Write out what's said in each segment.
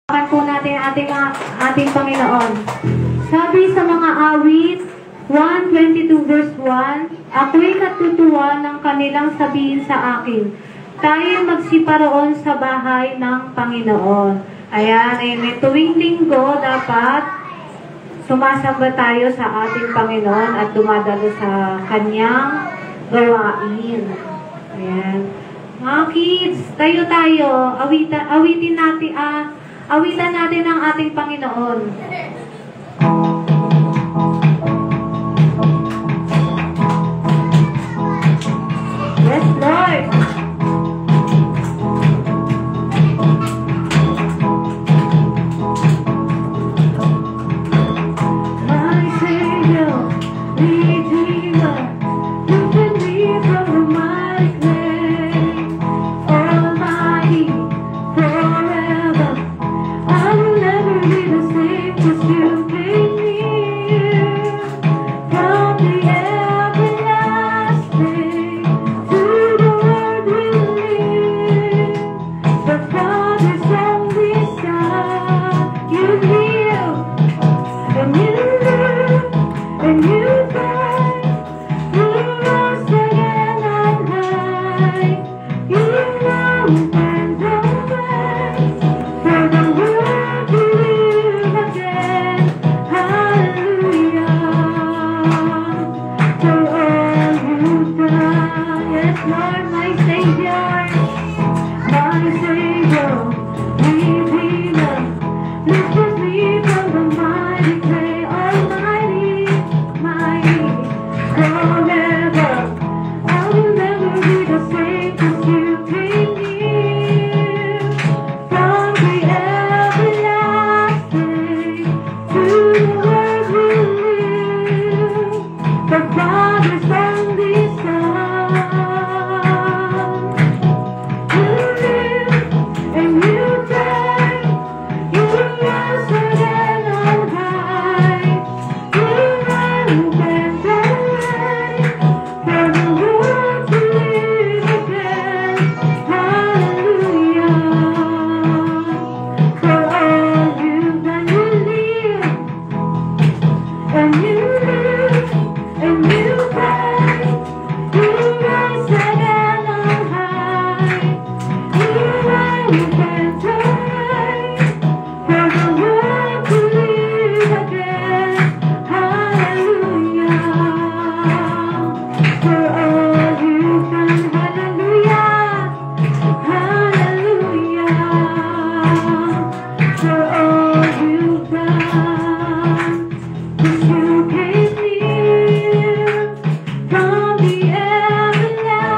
po natin ating Panginoon. Sabi sa mga awit 122 verse 1, ako'y natutuwa ng kanilang sabihin sa akin, tayo magsiparoon sa bahay ng Panginoon. Ayan, ay tuwing linggo dapat sumasamba tayo sa ating Panginoon at dumadalo sa kanyang gawain. Ayan. Mga kids, tayo, awitan natin ang ating Panginoon. Yes, Lord. My Savior, Redeemer, lifted me from the mighty clay, Almighty, forever. I will never be the same, 'cause you came near. From the everlasting to the world we live. The Father's only Son, you heal and you live and you die. You rose again on high. You know and don't rise. For the world to live again. Hallelujah. For all you've done. Yes, Lord, my Savior. My Savior, Redeemer, lifted me from the mighty clay, Almighty, mighty, forever. I will never be the same, 'cause you came near. From the everlasting to the world we live. The Father's only Son. You live and you die. You rose again on high. You reign and don't reign. For the world to live again. Hallelujah. For all you've done, you live and you live and you die. You rise again on high. You reign and don't reign. For the world to live again. Hallelujah. For all you've done, hallelujah. Hallelujah. For all you've done. 'Cause you came near. From the everlasting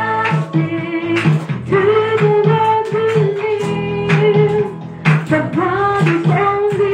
to the world we live. The Father's only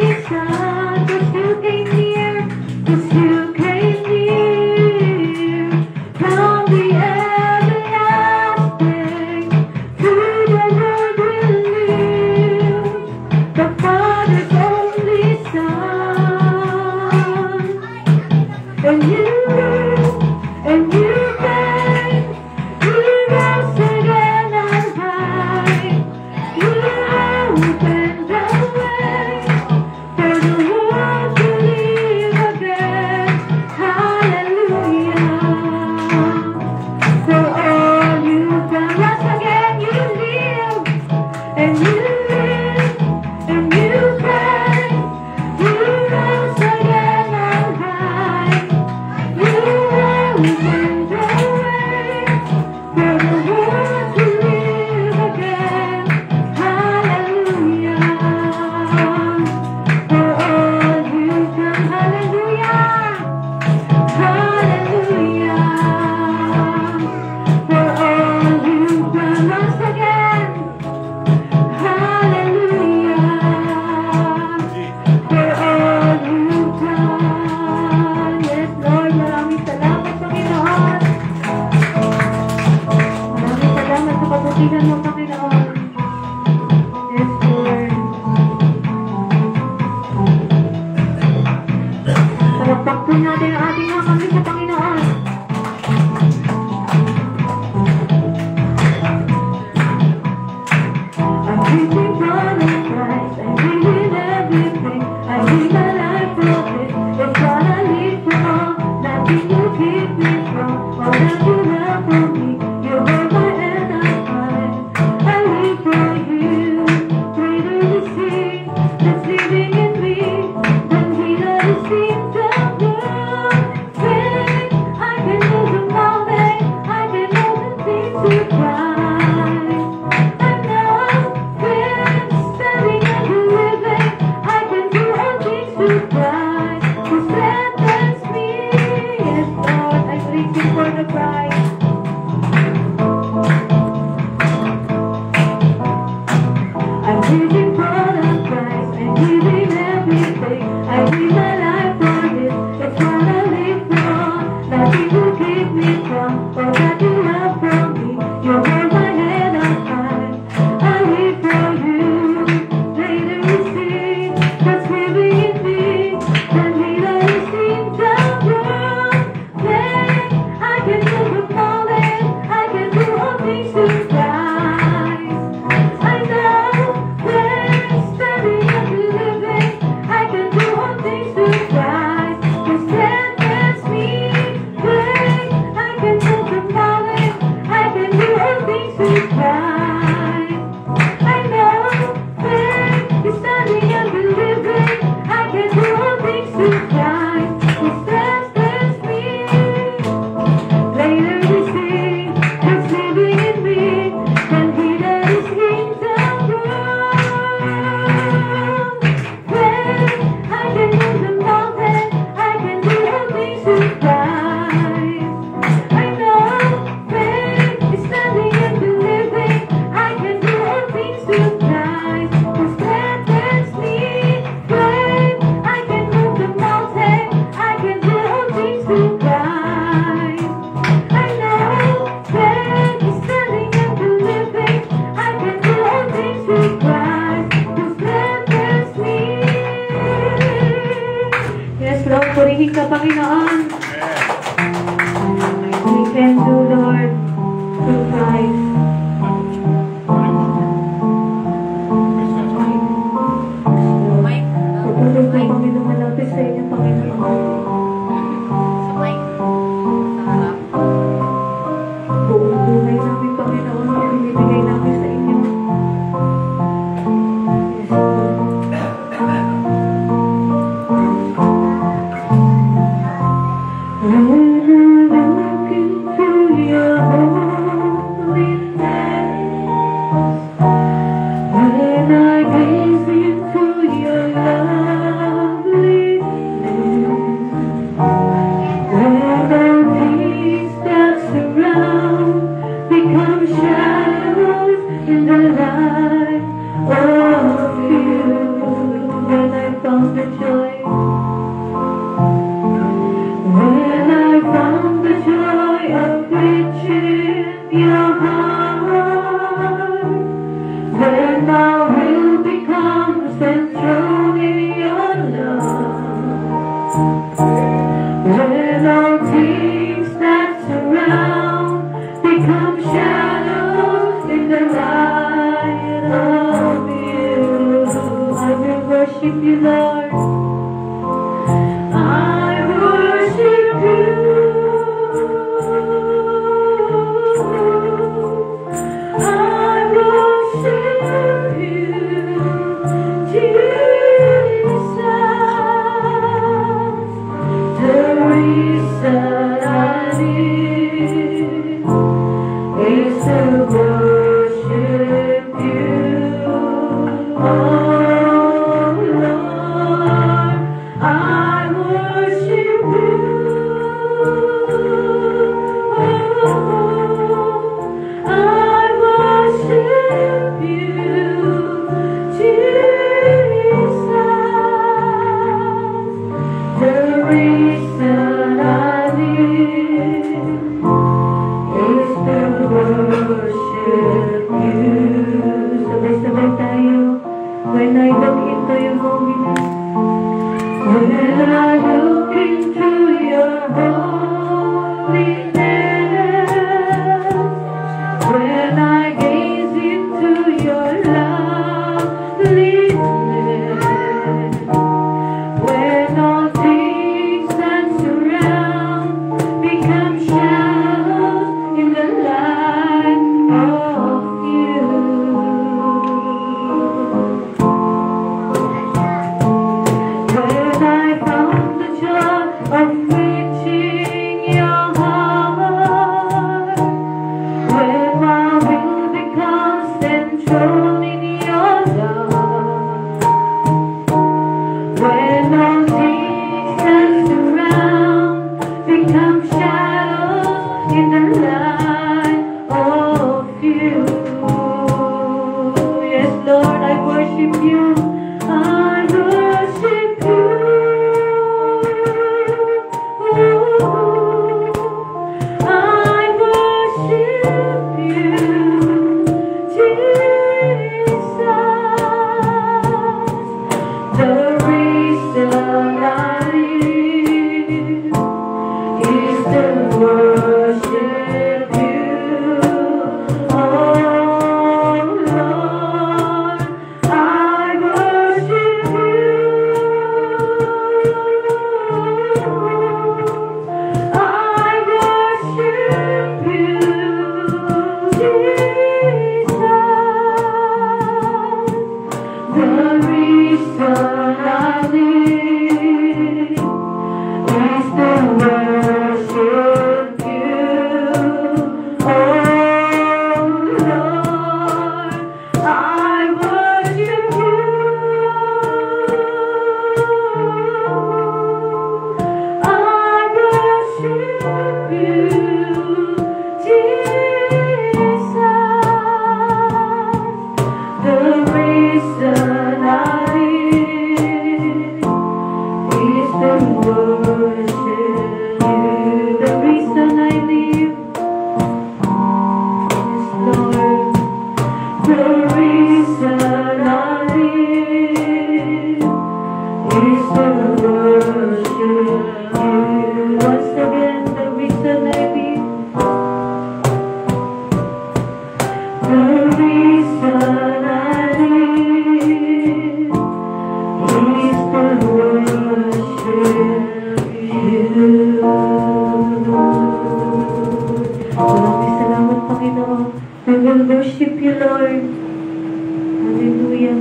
Purihin ka, Panginoon. We can do, Lord, through Christ. Patuloy po kami lumalapit sa inyo, Panginoon. Buong buhay namin, Panginoon, binibigay namin sa inyo. Yes, Lord. The reason I live is to worship you. Oh Lord, I worship you. I worship you, Jesus. The reason I live is to worship you. Oh Lord, I worship you. I worship you, Jesus. The reason I live is to worship you. The reason I live is, Lord. The reason I live is to worship you. Once again, the reason I live. The reason I live is to worship you. Maraming salamat, Panginoon. We will worship you, Lord. Hallelujah.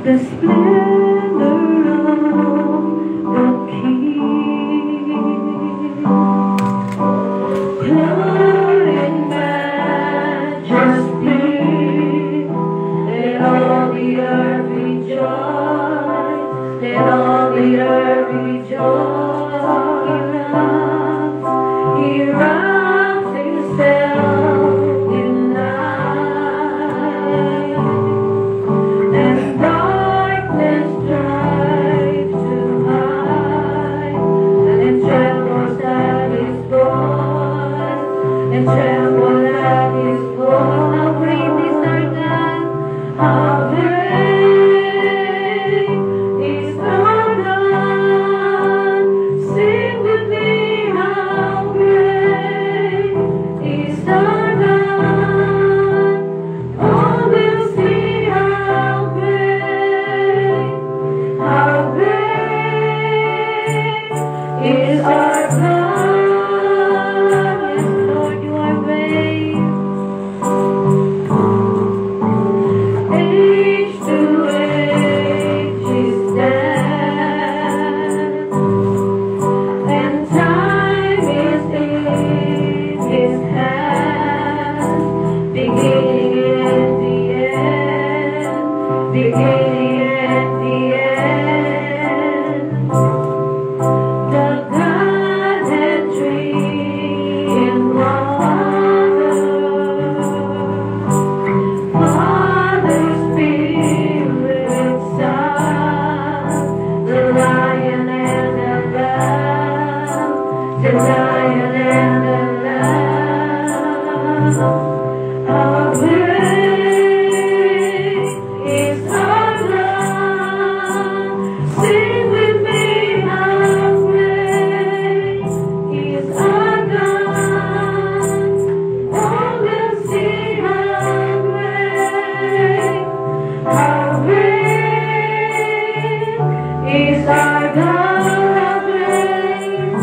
The splendor of the King, clothed in majesty, let all the earth rejoice, let all the earth rejoice. He wraps himself in light, and darkness tries to hide, and it trembles at his voice, and trembles at his voice. How great is our God! How great is our God! Sing with me, how great is our God! Oh, we'll see how great is our God. Yes, Lord, you are great. Age to age He stands, and time is in His hands, beginning and the end, beginning and the end. The Godhead Tree in Father, Father, Spirit, Son, the Lion and the Lamb, the Lion and the Lamb. How great is our God! Sing with me, how great is our God! Oh, we'll see how great is our God. How great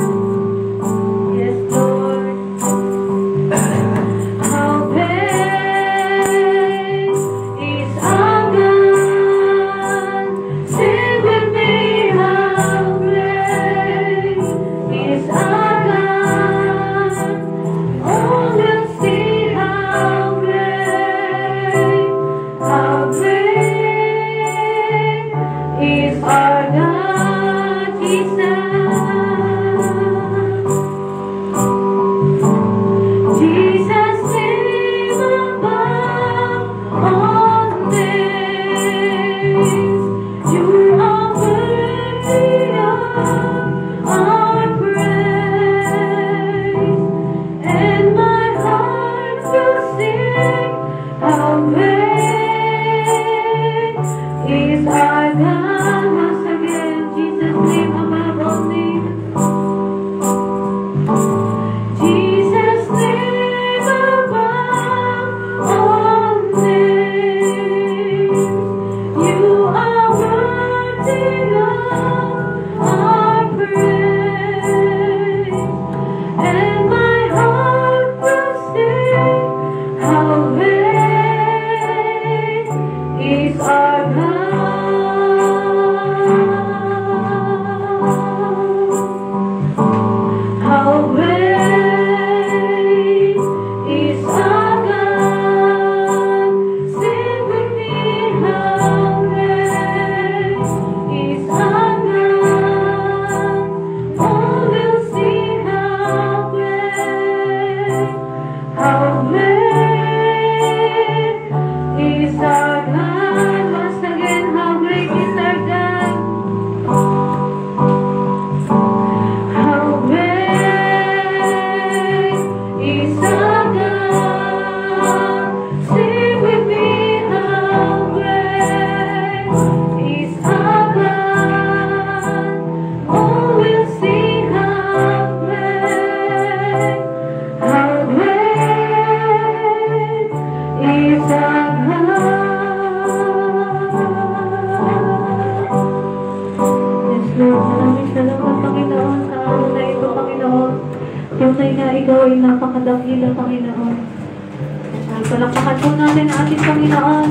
Ikaw ay napakadakila, Panginoon. Ay, palakpakan po natin ang ating Panginoon.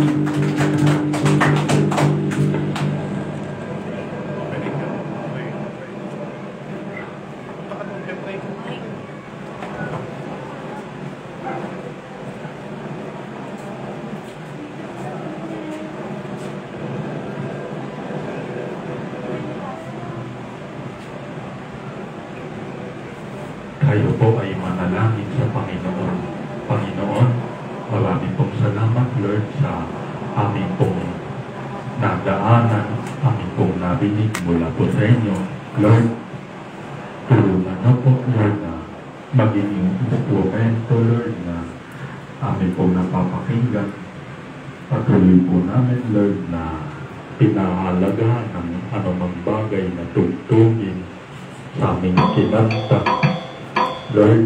Kayo po ay manalangin sa Panginoon. Panginoon, marami pong salamat, Lord, sa aming pong nadaanan, aming pong narinig mula po sa inyo. Lord, tulungan na po, Lord, na maging yung instrumento, Lord, na aming pong napapakinggan. Patuloy po namin, Lord, na pinahalagaan ng anumang bagay na tugtugin sa aming kinanta. Lord,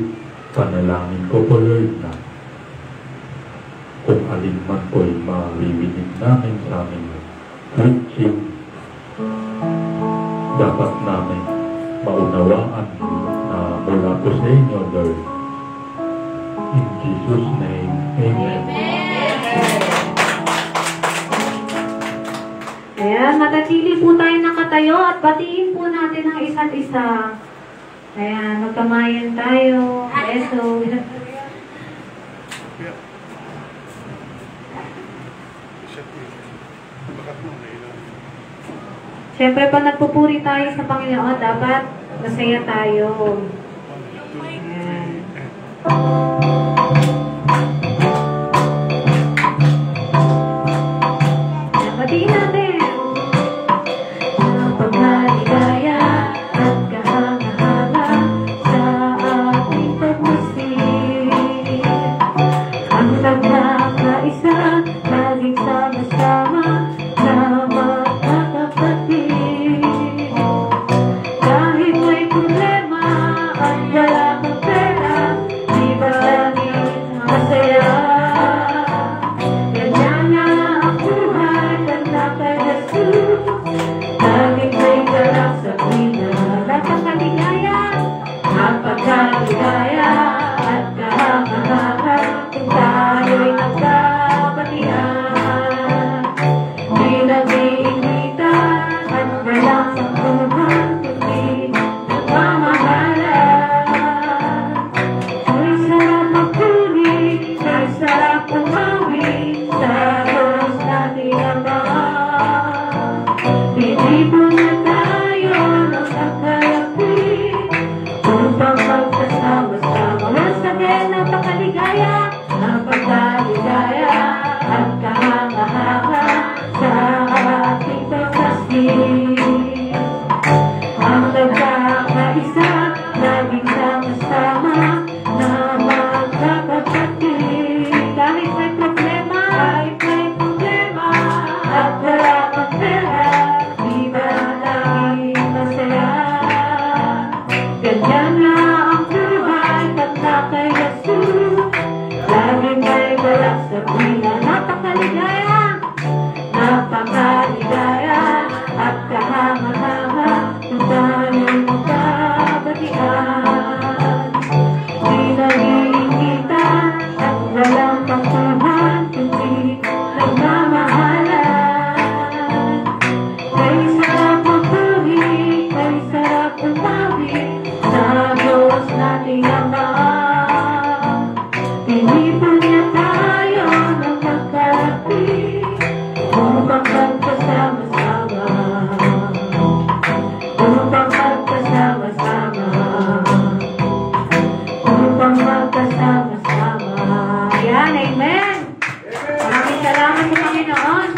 panalangin ko po, Lord, na kung alin man po ay maririnig namin sa aming preaching, dapat namin maunawaan na mula po sa inyo, Lord. In Jesus' name, Amen. Ayan, manatili po tayo nakatayo at batiin po natin ang isa't isa. Ayan, magkamayan tayo. Beso. Siyempre, pag nagpupuri tayo sa Panginoon, dapat masaya tayo. Ayan. Batiin natin. Napakaligaya at kahanga-hanga sa ating pagmasik. Ang nagkakaisa, laging sama-sama na magkakapatid. Kahit may problema at wala kang pera, di ba laging masaya? Ganyan na ang buhay, tanda kay Jesus. Laging may galak sa pina, napakaligaya, napakaligaya at kahanga-hanga kung tayo'y nagkabatian. Di nag-iingitan at walang sangkuhan, kundi nagmamahalan. Ay sarap magpuri, ay sarap umawi sa Diyos nating Ama. Pinipon na tayo ng kakalapit upang magkasama-sama. Once again, napakaligaya, napakaligaya at kahanga-hanga sa ating pagkasik. Ang nagkakaisa, laging sama-sama na magkakapatid. Kahit may problema, at wala kang pera, di ba laging masaya? Ganyan na ang buhay, tanda kay Jesus. Laging may galak sa pina, napakaligaya, napakaligaya at kahanga-hanga kung tayo'y magkabatian. Di nag-iingitan at walang pangkuhan, kundi nagmamahalan. Kay sarap magpuri, kay sarap umawi sa Diyos nating Ama. Pinipon niya tayo ng magkalapit upang magkasama-sama. Upang magkasama-sama. Upang magkasama-sama. Ayan, amen. Maraming salamat sa Panginoon.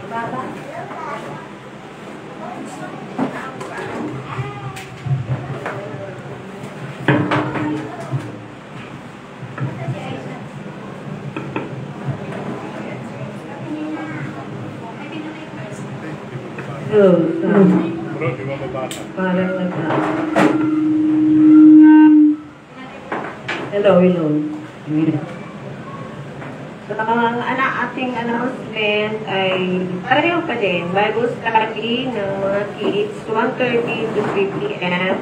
Baba. Bro, di ba mabasa? Parang Hello. So, ang ating announcement ay pareho pa din. Bible study ng mga kids, 1:30 to 3 p.m.,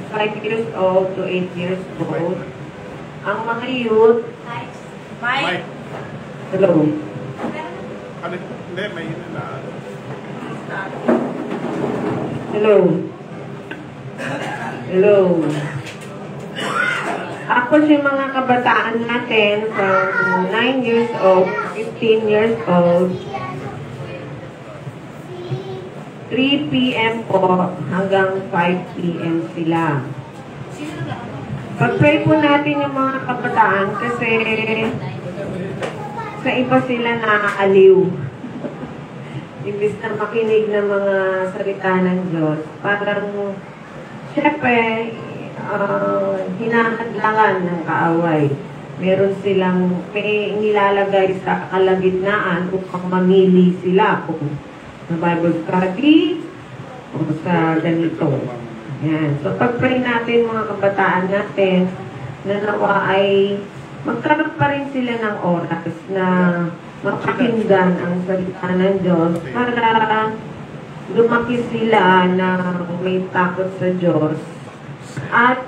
5 years old to 8 years old. Ang mga youth, Mike. hello. Ano? Hindi, may yun na. Hello. Hello. Ako yung mga kabataan natin from 9 years old, 15 years old, 3 p.m. po hanggang 5 p.m. sila. Pag-pray po natin yung mga kabataan kasi sa iba sila naaaliw. Imbis na makinig ng mga salita ng Diyos, parang syempre, hinahadlangan ng kaaway. Meron silang may nilalagay sa kalagitnaan upang mamili sila kung sa Bible study o sa ganito. Yan. So, pag-pray natin mga kabataan natin na nawa ay magkaroon pa rin sila ng oras na mapakinggan ang salita ng Diyos para lumaki sila na may takot sa Diyos at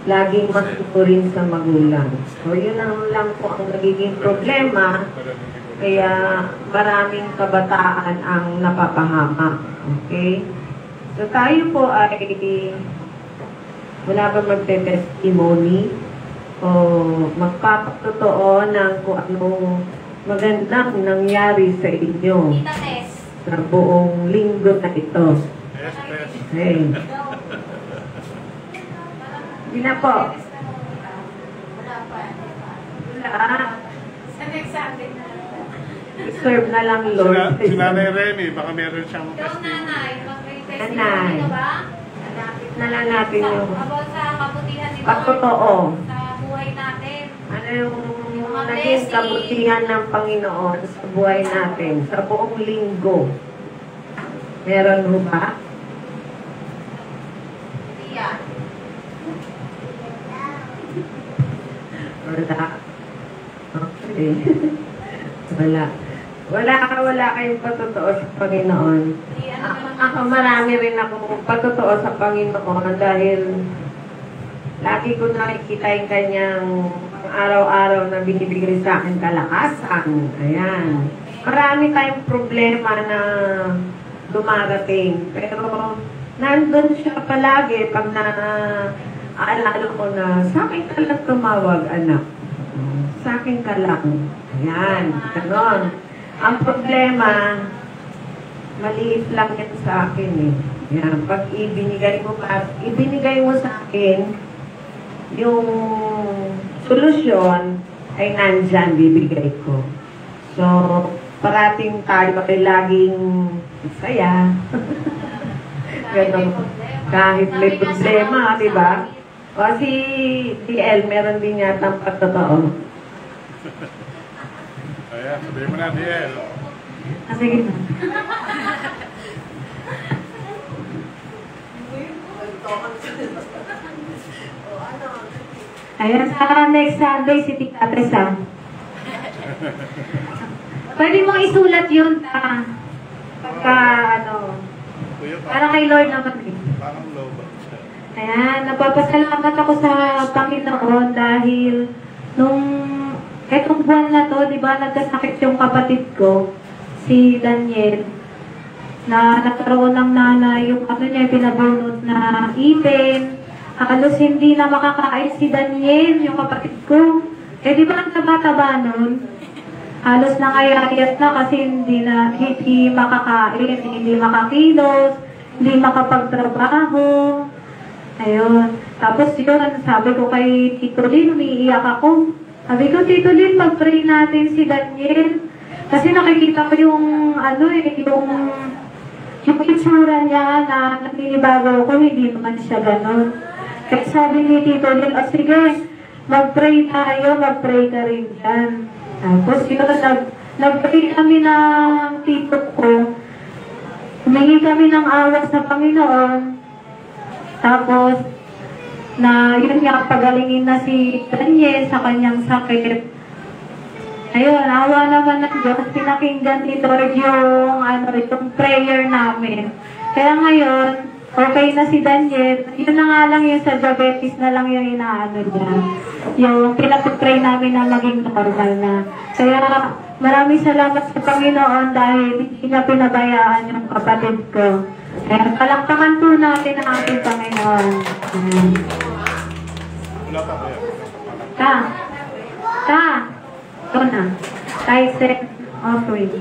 laging masunurin sa magulang. So, yun lang po ang nagiging problema. Kaya maraming kabataan ang napapahamak. Okay? So, tayo po ay wala ba magte-testimony o magpapatotoo ng kung anong magandang nangyari sa inyo sa buong linggo na ito. Okay. Hindi na po. Wala. Serve na lang, Lord. Si Nanay Remy, baka meron siyang testimony. Nanay. Na lang natin yung About sa kabutihan nito. pagtotoo. Sa buhay natin. Ano yung naging kabutihan ng Panginoon sa buhay natin, sa buong linggo? Meron mo ba? Yan. Wala. Okay. Wala kayong patotoo sa Panginoon. Ako marami rin akong patotoo sa Panginoon dahil lagi ko nakikita yung kanyang araw-araw na binibigay sa akin kalakasan. Ayan. Marami tayong problema na dumarating. Pero nandun siya palagi pag aalala ko na sa akin ka lang tumawag, anak. Sa akin ka lang. Ayan. Ganon. Ang problema, maliit lang yan sa akin eh. Yan, pag ibinigay mo sa akin, yung solusyon ay nandyan, bibigay ko. So, parating tayo ay laging masaya. Kahit may problema, di ba? O si DL, meron din yata ang pagtotoo. Ayan, sabihin mo na, DL. Sige. Ayan, sa next Sunday, si Tita Teresa. Pwede mong isulat yun pagka, Kuya, para kay Lord naman eh. parang low ba siya? Ayan, nagpapasalamat ako sa Panginoon dahil nung etong buwan na to, di ba, nagkasakit yung kapatid ko, si Daniel, na nagkaroon ng nanay, yung niya, pinabunot na ipin. Halos hindi na makakain si Daniel, yung kapatid ko. Eh, di ba ang taba-taba nun? Halos nangayayat na kasi hindi makakain, hindi makakilos, hindi makapagtrabaho. Ayun. Tapos yun, sabi ko kay Tito Lin, umiiyak ako. Sabi ko, Tito Lin, mag-pray natin si Daniel. Kasi nakikita ko yung itsura niya na naninibago ko, hindi naman siya ganon. Kaya sabi ni Tito Lin, sige, mag-pray tayo, mag-pray ka rin dyan. Tapos yun, nag-pray kami ng tito ko. Humingi kami ng awa sa Panginoon. Tapos, yun nga, pagalingin na si Daniel sa kanyang sakit. Ayun, awa naman ng Diyos, pinakinggan ni Lord yung prayer namin. Kaya ngayon, okay na si Daniel. Yun na nga lang yung sa diabetes na lang yung inaano niya. Yung pinapipray namin na maging normal na. Kaya maraming salamat sa Panginoon dahil hindi niya pinabayaan yung kapatid ko. Kaya palakpakan po natin ang ating Panginoon. Wala pa kuya. Ito na. Tyson offering.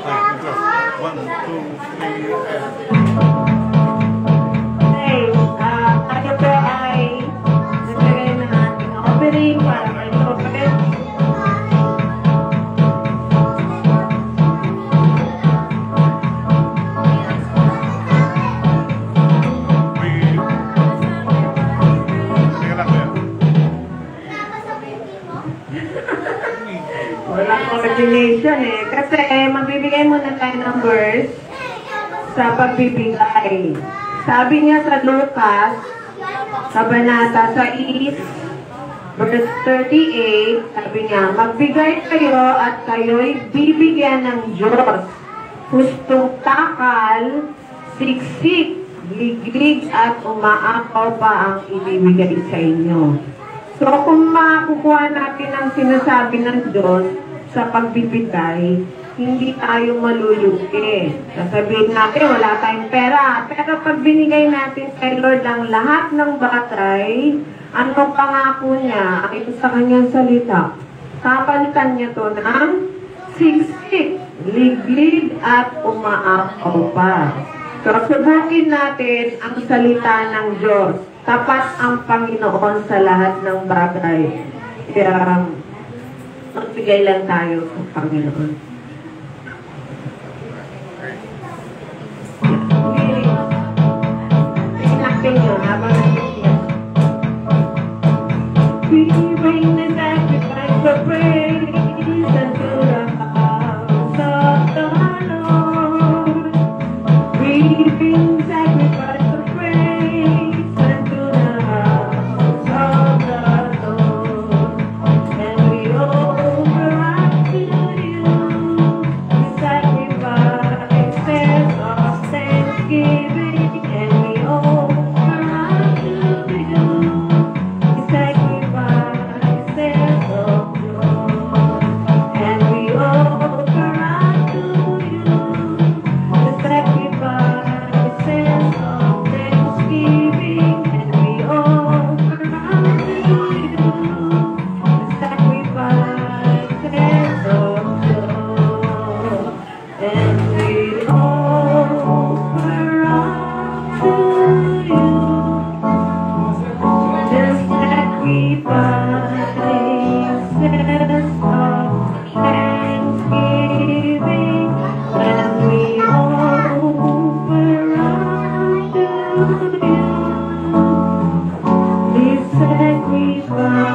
Ay, ito. 1, 2, 3, Okay, tayo po ay naglagay ng ating offering para kay Lord. Walang coordination kasi magbibigay muna tayo ng verse sa pagbibigay. Sabi niya sa Lucas, Kabanata 6, verse 38, sabi niya, magbigay kayo at kayo'y bibigyan ng Diyos. Hustong takal, siksik, liglig at umaakaw pa ang ibibigay sa inyo. So kung makukuha natin ang sinasabi ng Diyos sa pagbibigay, hindi tayo malulugi. Sasabihin natin, wala tayong pera. Pero pag binigay natin kay Lord ang lahat ng bagay, ano pangako niya? Ito sa kanyang salita. Kapalitan niya to ng siksik, liglig at umaakaw pa. So subukin natin ang salita ng Diyos. Tapat ang Panginoon sa lahat ng bagay. Kaya magbigay lang tayo sa Panginoon. Pinakting nyo habang nagsiyan. We bring the sacrifice of praise unto the house of the Lord. We bring sacrifice of praise unto the house of the Lord. And we offer unto you the sacrifices of thanksgiving. And we offer unto you the sacrifices of joy. And we offer unto you the sacrifices of thanksgiving. And we offer unto you the sacrifices of joy. And we offer unto you the sacrifices of thanksgiving. And we offer unto you the sacrifices of joy.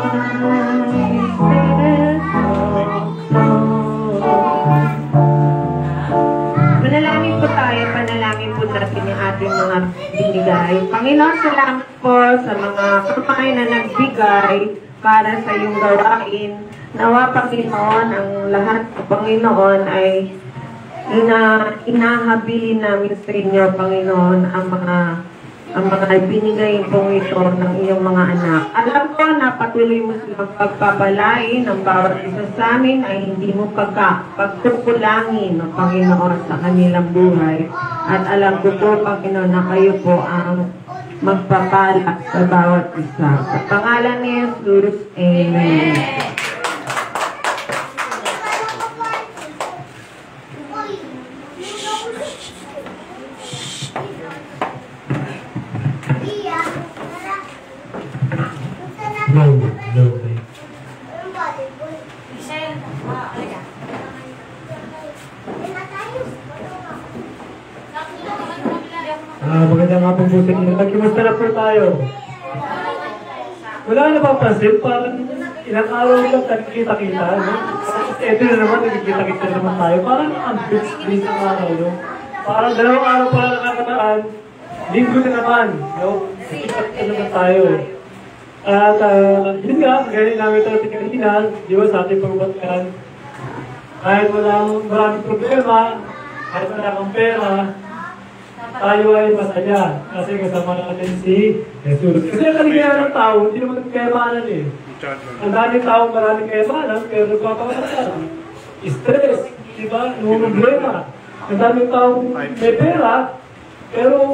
Manalangin po tayo, panalangin po natin yung ating mga binigay. Panginoon, salamat po sa mga kamay na nagbigay para sa iyong gawain. Nawa, Panginoon, ang lahat po, Panginoon, ay inahabilin namin sa inyo, Panginoon, ang mga binigay pong ito ng iyong mga anak. Alam ko na patuloy mo silang pagpapalain ng bawat isa sa amin ay hindi mo pagkukulangin ng Panginoon sa kanilang buhay. At alam ko po, Panginoon, na kayo po ang magpapala sa bawat isa. Sa pangalan ni Jesus, Amen. No. Michelle, alaga. Magandang hapon po sa inyo. Nagkimusta na po tayo. Wala na ba pansin? Parang ilang araw lang nagkikita-kita, no? Ito na naman, nagkikita-kita naman tayo. Parang ang bitch din sa araw, no? Parang 2 araw pala nakakataan, linggo na naman, no? Nagkikita naman tayo. At yun nga, ganyan namin ito kanina, di ba sa ating pagbatkan, kahit maraming problema, kahit wala kang pera, tayo ay masaya. Kasi kasama natin si Jesus. Kasi ang kaligayahan ng tao, hindi naman kayamanan eh. Ang daming tao maraming kayamanan, pero nagpapakasal. Stress, di ba? Problema. Ang daming tao may pera, pero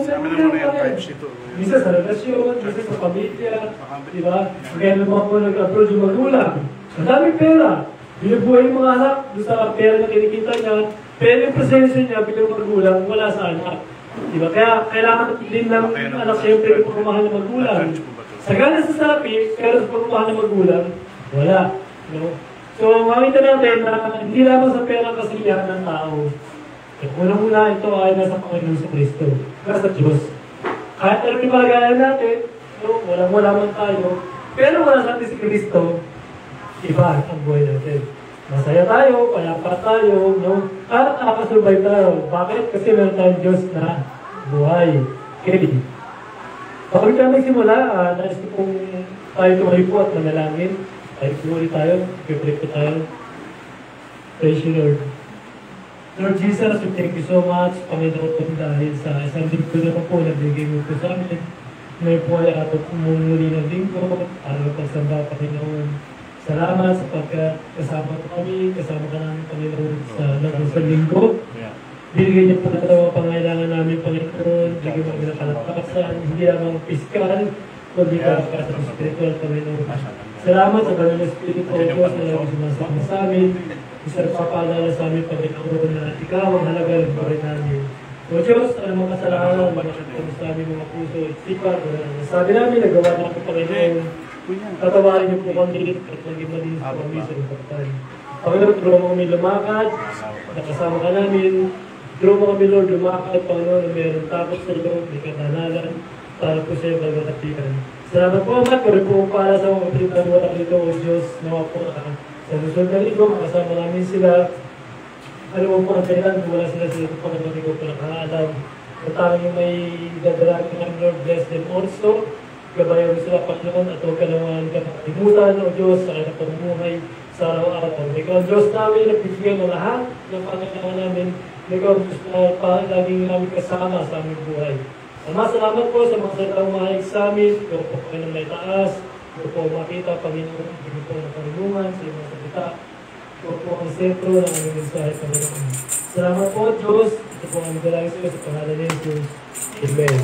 minsan sa relasyon, minsan sa pamilya, di ba? Kaya naman po nag-approach yung magulang. Ang daming pera. Binubuhay yung mga anak, doon sa pera na kinikita niya, pero yung presensya niya bilang magulang, wala sa anak. Diba? Kaya kailangan din ng anak siyempre yung pagmamahal ng magulang. Sagana sa sapi, pero sa pagmamahal ng magulang, wala. No? So, makita natin na hindi lamang sa pera kasiyahan ng tao. Unang-una ito ay nasa Panginoon sa Kristo. Nasa Diyos. Kahit ano yung palagayan natin, no? Wala man tayo, pero wala sa atin si Kristo, iba ang buhay natin. Masaya tayo, payapa tayo, no? At nakasurvive tayo. Bakit? Kasi meron tayong Diyos na buhay. Okay. Bago tayo magsimula, nais ko kung tayo tumayo po at manalangin. Tayo sumuli tayo, pipray po tayo. Praise you, Lord. Lord Jesus, we thank you so much, Panginoon, dahil sa isang linggo na po, nabigay mo po sa amin. Ngayon po ay ato muli ng linggo, araw pagsamba, Panginoon. Salamat sapagkat kasama ko kami, kasama ka namin, Panginoon, sa linggo. Binigay niyo po na ito ang pangailangan namin, Panginoon. Bigyan mo kami ng kalakasan, hindi lamang piskal, kundi kalakasan ng spiritual, Panginoon. Salamat sa Banal na Espiritu, O Diyos, na lang sumasama sa amin. Isa papaalala sa amin, Panginoon, na ikaw ang halaga ng buhay namin. O Diyos, ang mga kasalanan, mga sa aming mga puso, isipan, sabi namin, nagawa namin, Panginoon. Tatawarin niyo po kami at maging malinis po kami sa impaktan. Panginoon, tulungan mo kami lumakad, nakasama ka namin. Tulungan mo kami, Lord, lumakad, Panginoon, na mayroong takot sa Lord, may katanalan, para po sa iyo magkakatikan. Salamat po, Amat, kung po para sa mga kapilitan mo dito, O Diyos, nawa po sa susunod na linggo, makasama namin sila. Alam mo po ang kailan, kung wala sila ito, Panginoon, ikaw po nakaalam. At tanging may dadalagin ng Lord, bless them also. Gabayan mo sila, Panginoon, at huwag ka naman kakalimutan, O Diyos, sa kanilang pamumuhay sa araw-araw. Ikaw ang Diyos namin, nagbibigay ng lahat ng pangailangan namin. Ikaw ang Diyos na laging namin kasama sa aming buhay. Salamat po sa mga salitang mahayag sa amin. Ikaw po kayo ng may taas. Ikaw po makita, Panginoon, ikaw po ng karunungan sa mga salita. Ikaw po ang sentro ng aming mensahe, Panginoon. Salamat po, Diyos. Ito po ang aming dalangin sa iyo sa pangalan ni Jesus. Amen.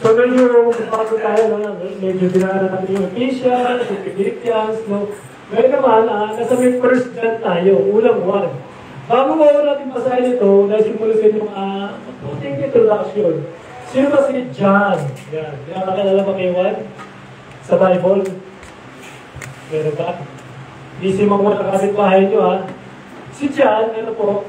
So, medyo bago tayo, medyo dinaanan natin yung Ephesians, yung Philippians, no? Ngayon naman, nasa may first John tayo, unang 1. Bago ko natin basahin ito, nasimula sa inyong puting introduction. Sino ba si John? Yan. Nakakilala ba kayo 1? Sa Bible? Meron ba? Di si mga kapitbahay nyo, ha? Si John, ano po?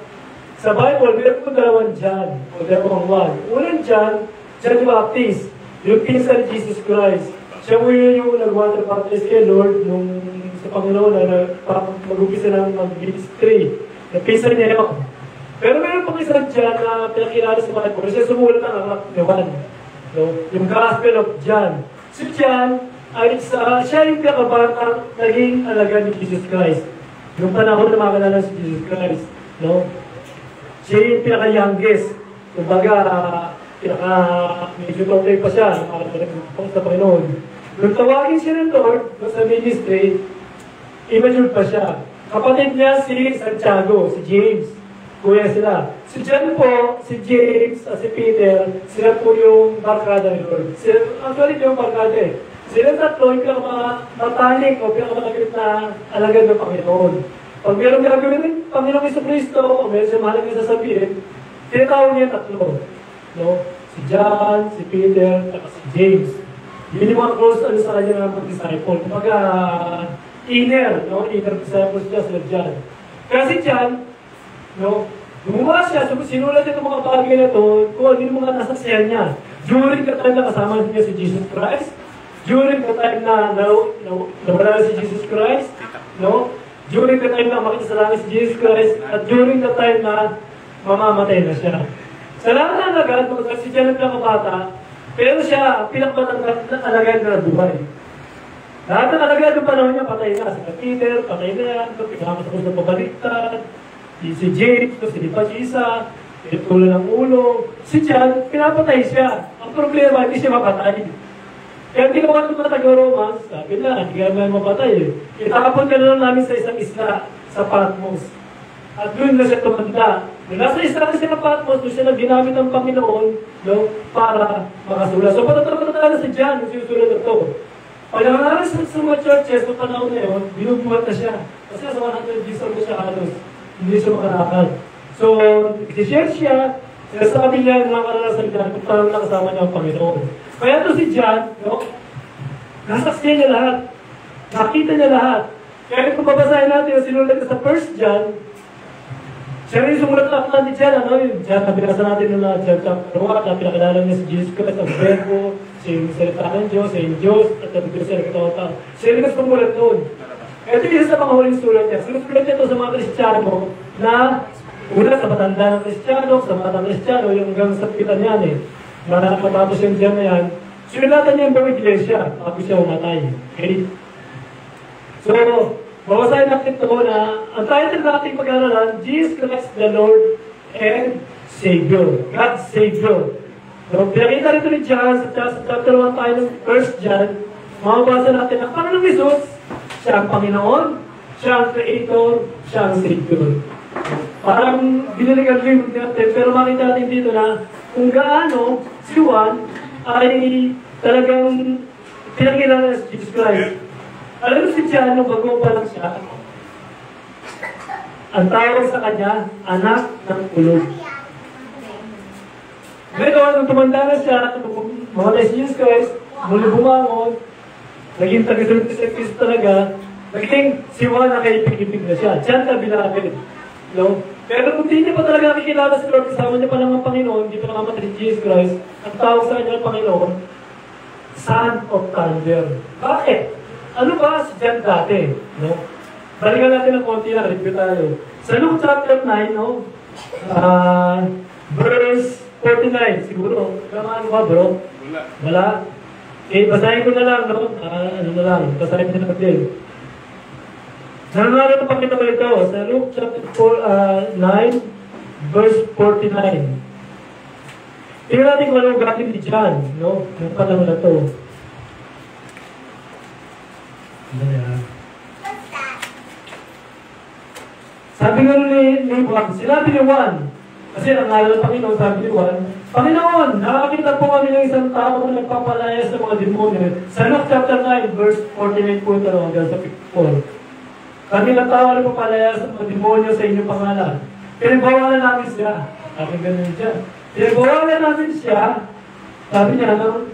Sa Bible, meron po dalawang John, o dalawang 1. Unang John the Baptist, yung pinsan ni Jesus Christ. Siya mo yun yung nag-water baptist kay Lord nung sa Panginoon na mag-upisa ng mag-ministry. Napinsan niya yun. Pero meron pang isang John na pinakilala sa Bible. Siya sumulat ng anak ni Juan. No? Yung Gospel of John. Si John, siya yung pinakabatang naging alaga ni Jesus Christ. Yung panahon na makalala si Jesus Christ. No? Siya yung pinaka-youngest. Kumbaga, medyo tonday pa siya sa Panginoon. Nung tawagin siya ng Lord sa ministry, immature pa siya. Kapatid niya si Santiago, si James. Kuya sila. Si John po, si James, si Peter, sila po yung barkada ni Lord. Actually, yung barkada eh. Sila tatlo yung pinakamatalik o pinakamatalik na alagad ng Panginoon. Pag mayroong gagawin ng Panginoong Jesucristo o mayroong siya mahalagang sasabihin, tinatawag niya tatlo. No? Si John, si Peter, at si James. Yun yung mga close sa kanya ng mga disciple. Kumbaga, inner disciples niya sila John. Kasi John, no, gumawa siya, sinulat niya itong mga bagay na ito, kung ano yung mga nasasayan niya. During the time na kasama niya si Jesus Christ, during the time na nawala si Jesus Christ, no, during the time na makita sa langit si Jesus Christ, at during the time na mamamatay na siya. Sa lahat na agad, si John ang pinakabata, Pero siya, pinakmatanggal na alagad na buhay. Lahat ng alagad ng panahon niya, patay na. Si Peter, patay na yan. Pinakamatapos na pabaliktad. Si James, si Lipachisa, tulo ng ulo. Si John, pinapatay siya. Ang problema, hindi siya mapatay. Kaya ginawa ng mga taga-Romans, sabi na, hindi ka naman mapatay eh. Itakapon ka na lang namin sa isang isla, sa Patmos. At doon na siya tumanda. Nung nasa isla na siya ng Patmos, doon siya ginamit ng Panginoon, no, para makasulat. So patatawa na si John, yung sinusulat na ito. Pag nangaral sa mga churches, sa panahon na yun, binubuhat na siya. Kasi sa 100 years old na siya halos. Hindi siya makarakal. So, i-share siya, sinasabi niya ng mga karanasan niya kung paano nakasama niya ang Panginoon. Kaya ito si John, no? Nasaksiyan niya lahat. Nakita niya lahat. Kaya kung babasahin natin yung sinulat sa 1 John, siya rin sumulat na ako ni John, ano yun? John, nabinasa natin nung John chapter 1, na pinakilala niya si Jesus Christ, ang Verbo, si salita ng Diyos, si Diyos, at ang Diyos ay nakatawa. Siya rin mas sumulat noon. Ito yung isa sa mga huling sulat niya. Sinusulat niya ito sa mga Kristiyano na una sa matanda ng Kristiyano, sa matang Kristiyano, yung hanggang sa pitan yan eh. Matapos yung dyan na yan. Sinulatan niya yung buong iglesia, bago siya umatay. Okay? So, bawasahin natin ito na ang title natin pag-aralan, Jesus Christ the Lord and Savior. God's Savior. So, pinakita rito ni John sa chapter 1 tayo ng 1 John, mababasa natin ang Panginoong Jesus, siya ang Panginoon, siya ang Creator, siya ang Savior. Parang biniligan rin natin, pero makita natin dito na kung gaano si Juan ay talagang pinakilala si Jesus Christ. Alam mo si John, nung bago pa lang siya, ang tawag sa kanya, anak ng ulog. Ngayon, nung tumanda na siya, nung mamatay si Jesus Christ, muli bumangon, naging tagisunod sa Kristo talaga, naging si Juan na kaipig-ipig na siya. John na binabit. No? Pero kung hindi niya pa talaga nakikilala si Lord, kasama niya pa ng Panginoon, hindi pa nakamatay si Jesus Christ, ang tawag sa kanya ng Panginoon, Son of Thunder. Bakit? Ano ba si John dati? No? Balikan natin ng konti na, review tayo. Sa Luke chapter 9, no? Verse 49, siguro. Ano ba, bro? Wala. Eh, basahin ko na lang, no? Ano na lang, basahin ko na natin. Nangyari na pakita ko ito sa Luke chapter 9, verse 49. Tingnan natin kung anong galing ni John, no? Yung panahon na ito. Sabi nga ni Juan, sinabi ni Juan, kasi ang ngalan ng Panginoon, sabi ni Juan, Panginoon, nakakita po kami ng isang tao na nagpapalaya sa mga demonyo. Sa Luke chapter 9, verse 49 po ito, hanggang sa 54. Kanilang tao na papalaya sa mga demonyo sa inyong pangalan. Pinagbawalan namin siya. Sabi ganun siya. Pinagbawalan namin siya. Sabi niya, no?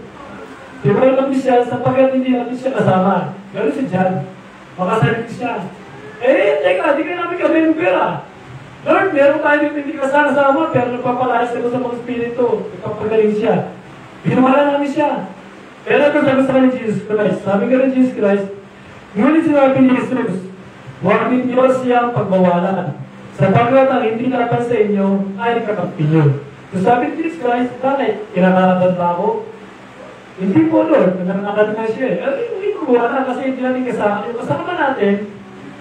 Pinagbawalan namin siya sapagkat hindi natin siya kasama. Ganun si John. Makasalit siya. Eh, teka, di ka namin kami ng pera. Lord, meron tayo hindi kasama, pero nagpapalaya sa mga spirito. Nagpapagaling siya. Pinagbawalan namin siya. Pero ito sabi sa kanya Jesus Christ. Sabi ka rin Jesus Christ, ngunit sinabi ni Jesus, huwag ninyo siyang pagbawalan. Sapagkat ang hindi laban sa inyo ay kakampi nyo. So sabi ni Jesus Christ, bakit? Kinakalaban ba ako? Hindi po, Lord. Nangangalan nga siya eh. Hindi pagbawalan kasi hindi natin kasama. Yung kasama natin,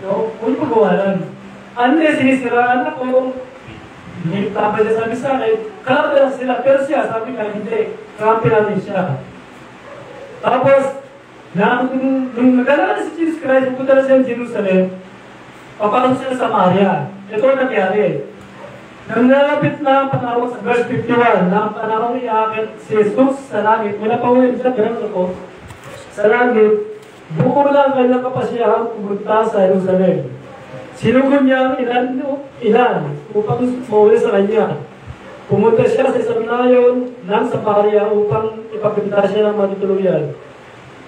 no? Hindi pagbawalan. Unless sinisiraan ako, hindi tama siya sabi sa akin, kakampi lang sila. Pero siya, sabi ka, hindi. Kakampi natin siya. Tapos, nung nag-alala si Jesus Christ, pupunta na siya ng Jerusalem, papasok sila sa Samaria. Ito ang nangyari. Nang nalapit na ang panahon sa verse 51, na ang panahon iakit si Jesus sa langit, wala pa ulit siya, ganun ako, sa langit, buko lang kanyang kapasyahan pumunta sa Jerusalem. Sinugod niya ang ilan upang mawala sa kanya. Pumunta siya sa isang nayon ng Samaria upang ipagpinta siya ng matutuluyan.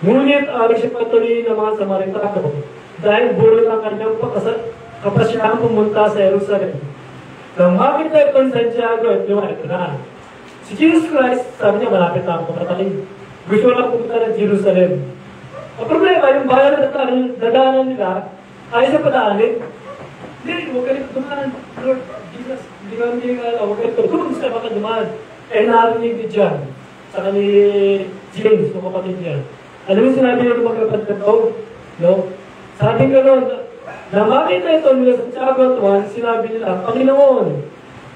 Ngunit ari siya patuloy ng mga Samaritano dahil bulot ang kanyang kapasyahan pumunta sa Jerusalem. Nang makita ito ng Santiago at ito na. Si Jesus Christ, sabi niya, malapit na ako pataling. Gusto lang pumunta ng Jerusalem. Ang problema, yung bayan na dadaanan nila, ay sa padaanin. Hindi, huwag ka rin dumaan. Lord, Jesus, hindi ka alam, huwag ka rin. Kung gusto baka dumaan, eh narinig ni John. Saka ni James, yung kapatid niya. Alam mo sinabi niya ng magkapatid na to? No? Sabi ko nun, na makita ito nila sa Sagot 1, sinabi nila, Panginoon,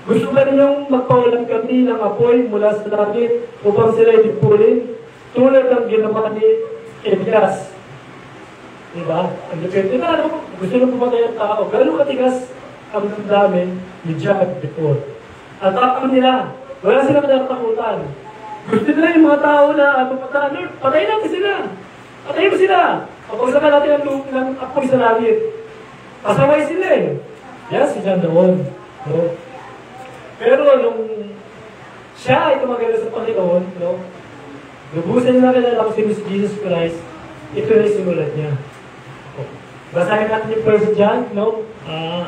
gusto ba ninyong magpawalan kami ng apoy mula sa langit upang sila itipulin tulad ng ginawa ni Elias? Diba? Ang lupit. Gusto nyo pumatay ang tao. Gano'ng katigas ang damdamin ni Job before. At takot nila. Wala silang natakutan. Gusto nila yung mga tao na pupunta, Lord, patayin natin sila. Patayin mo sila. Pag-usapan natin ang apoy sa langit. Pasaway sila eh. Yes, si John doon. No? Pero nung siya ay tumagala sa Panginoon, no? Lubusan na kilala ko si Jesus Christ, ito na yung simulat niya. Basahin natin yung 1 John, no?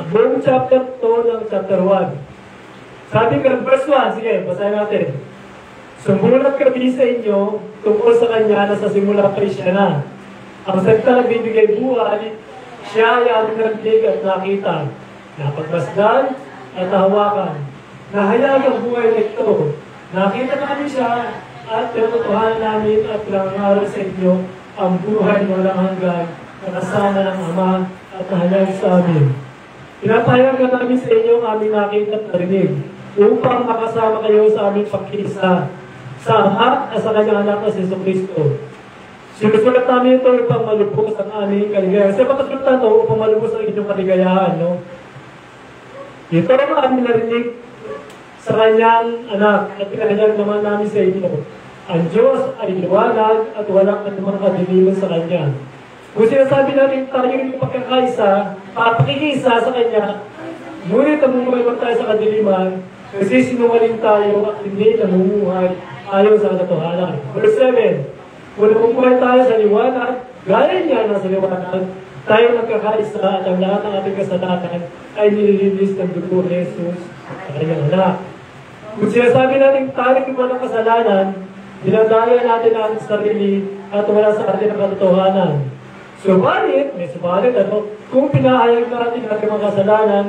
Buong chapter 2 ng chapter 1. Sabi ko, verse 1, sige, basahin natin. Sumulat kami sa inyo tungkol sa Kanya na sa simula kay siya na. Ang salita nagbibigay buhay, siya ay aming narinig at nakita, napagmasdan at nahawakan. Nahayag ang buhay na ito. Nakita namin siya at tinututuhan namin at pinangaral sa inyo ang buhay na walang hanggan na kasama ng Ama at nahayag sa amin. Pinapayagan namin sa inyo ang aming nakita at narinig upang makasama kayo sa aming pagkisa sa Ama at sa Kanyang anak na si Jesucristo. Sinusulat namin ito upang malubos ang aming kaligayahan. Sa pagkasulat na ito upang malubos ang inyong kaligayahan, no? Ito ang aming narinig sa Kanyang anak at pinahayag naman namin sa inyo. Ang Diyos ay liwanag at walang anumang kadiliman sa Kanya. Kung sinasabi namin tayo yung pagkakaisa, pakikisa sa Kanya, ngunit namumuhay tayo sa kadiliman, kasi sinungaling tayo at hindi namumuhay ayon sa katotohanan. Verse 7, kung namumuhay tayo sa liwanag, gaya niya na sa liwanag, tayo nagkakaisa at ang lahat ng ating kasalanan ay nililinis ng dugo ni Jesus sa Kanyang anak. Kung sinasabi natin tayo yung walang kasalanan, dinadaya natin ang sarili at wala sa atin ang katotohanan. Subalit, may subalit kung pinahayag natin ang ating mga kasalanan,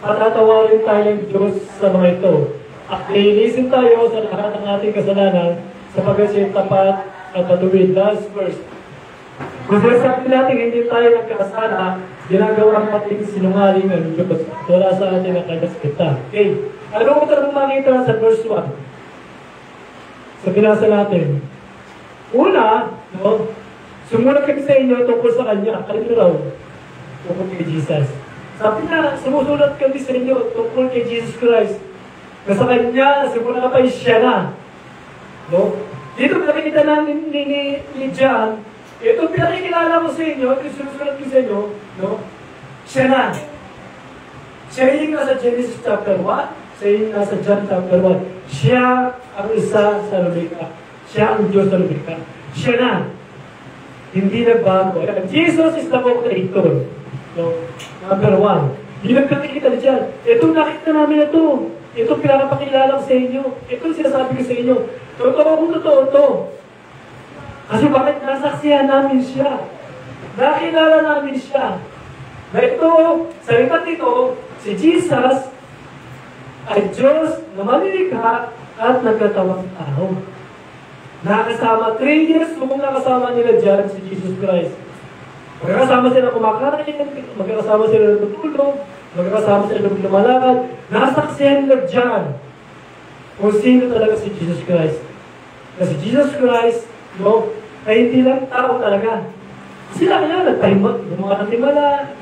patatawarin tayo ng Diyos sa mga ito. At lilinisin tayo sa lahat ng ating kasalanan sapagkat siya tapat at patuwid. Last verse. Kung sinasabi natin hindi tayo nagkasala, ginagawa natin sinungaling ng Diyos. Wala sa atin ang kagaskita. Okay. Ano ko talagang makita sa verse 1? Sa binasa natin. Una, no, sumulat kami sa inyo tungkol sa Kanya. Ano raw? Tungkol kay Jesus. Sabi na, sumusulat kami sa inyo tungkol kay Jesus Christ. Na sa Kanya, simula pa siya na. No? Dito nakikita namin ni John, ito pinakikilala ko sa inyo, ito sinusulat ko sa inyo, no? Siya na. Siya yung nasa Genesis chapter 1, siya yung nasa John chapter 1. Siya ang isa sa lumikha. Siya ang Diyos sa lumikha. Siya na. Hindi nagbago. Jesus is the creator. No? Number 1. Hindi nagkakikita dyan. Ito nakita namin ito. Ito pinakapakilala ko sa inyo. Ito sinasabi ko sa inyo. Totoo kung totoo ito. Kasi bakit nasaksihan namin siya? Nakilala namin siya. Na ito, sa lipat nito, si Jesus ay Diyos na malilikha at nagkatawang tao. Nakasama, 3 years kung nakasama nila dyan si Jesus Christ. Magkakasama sila kumakain, magkakasama sila natutulog, magkakasama sila lumalakad. Nasaksihan nila dyan kung sino talaga si Jesus Christ. Kasi Jesus Christ, no, ay hindi lang tao talaga. Sila kaya nagpahimat, gumawa ng timala,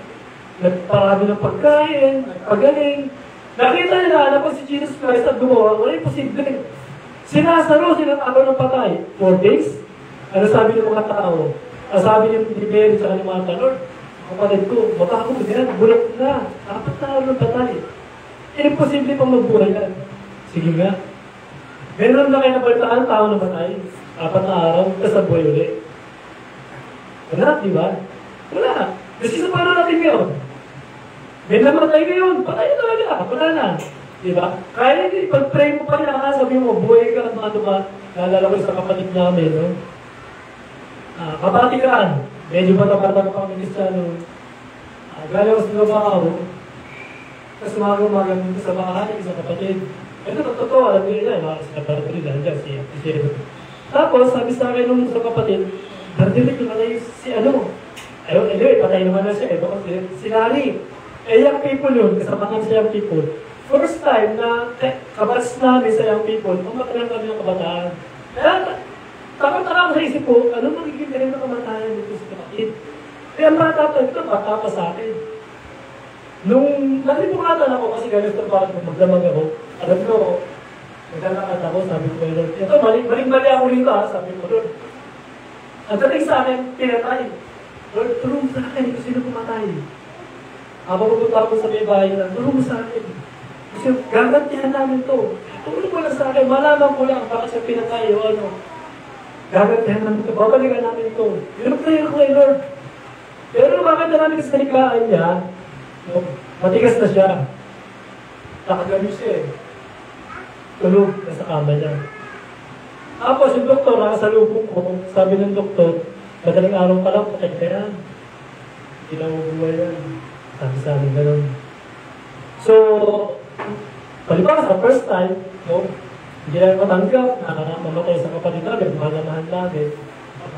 nagparami ng pagkain, nagpagaling. Nakita nila na pag si Jesus Christ at gumawa, wala imposible. Sinasaro silang araw ng patay. 4 days. Ano sabi ng mga tao? Sabi ni Mary sa kalimata, Lord, kapatid ko, matakot yan, bulak na. 4 na araw ng patay. Imposible pang magbuhay yan. Sige nga. Meron na kayo nabalitaan, tao na patay. 4 na araw, tapos buhay ulit. Wala, di ba? Wala. Kasi sa paano natin yun? May namatay ngayon, patay na talaga, wala na. Diba? Kaya hindi, pag-pray mo pa niya, sabi mo, buhay ka at mga ba? Naalala ko sa kapatid namin, no? Kabatikan, medyo bata-bata pa kami sa ano. Galing ko sa trabaho, tapos umaga dito sa bahay, sa kapatid. Ito, totoo, alam niyo yan, mga sa kapatid nila, dyan, si Tapos, sabi sa akin nung sa kapatid, narinig ko na si ano. Ayun, anyway, patay naman na siya. Si Larry. Young people yun, kasama kami sa young people. First time na kabaras namin sa young people, pumatay kami ng kabataan. Kaya, takot-takot sa isip ko, ano magiging rin ng kamatayan dito sa kapatid? Kaya ang bata pa, ito, bata pa sa akin. Nung nalipukatan ako, kasi ganito bakit magdamag ako, alam ko, naglalakad ako, sabi ko, Lord, ito, mali ako rito, sabi ko, Lord. Ang dating sa akin, pinatay. Lord, tulong sa akin, ito sino pumatay. Habang pupunta ako sa may bahay na, tulong sa akin. Kasi gagantihan namin to. Tulong mo lang sa akin, malaman ko lang, bakit siya pinatay o ano. Gagantihan namin to, babalikan namin to. Yun ang prayer ko kay Lord. Pero bakit na namin sa nikalaan niya, matigas na siya. Nakagano siya eh. Tulog na sa kama niya. Tapos yung doktor, nakasalubong ko, sabi ng doktor, madaling araw pa lang, patay ka yan. Hindi na mabuhay yan. Sabi sa amin gano'n. So, palibas sa first time, hindi namin matanggap na mamatay sa kapatid namin, mahal namin,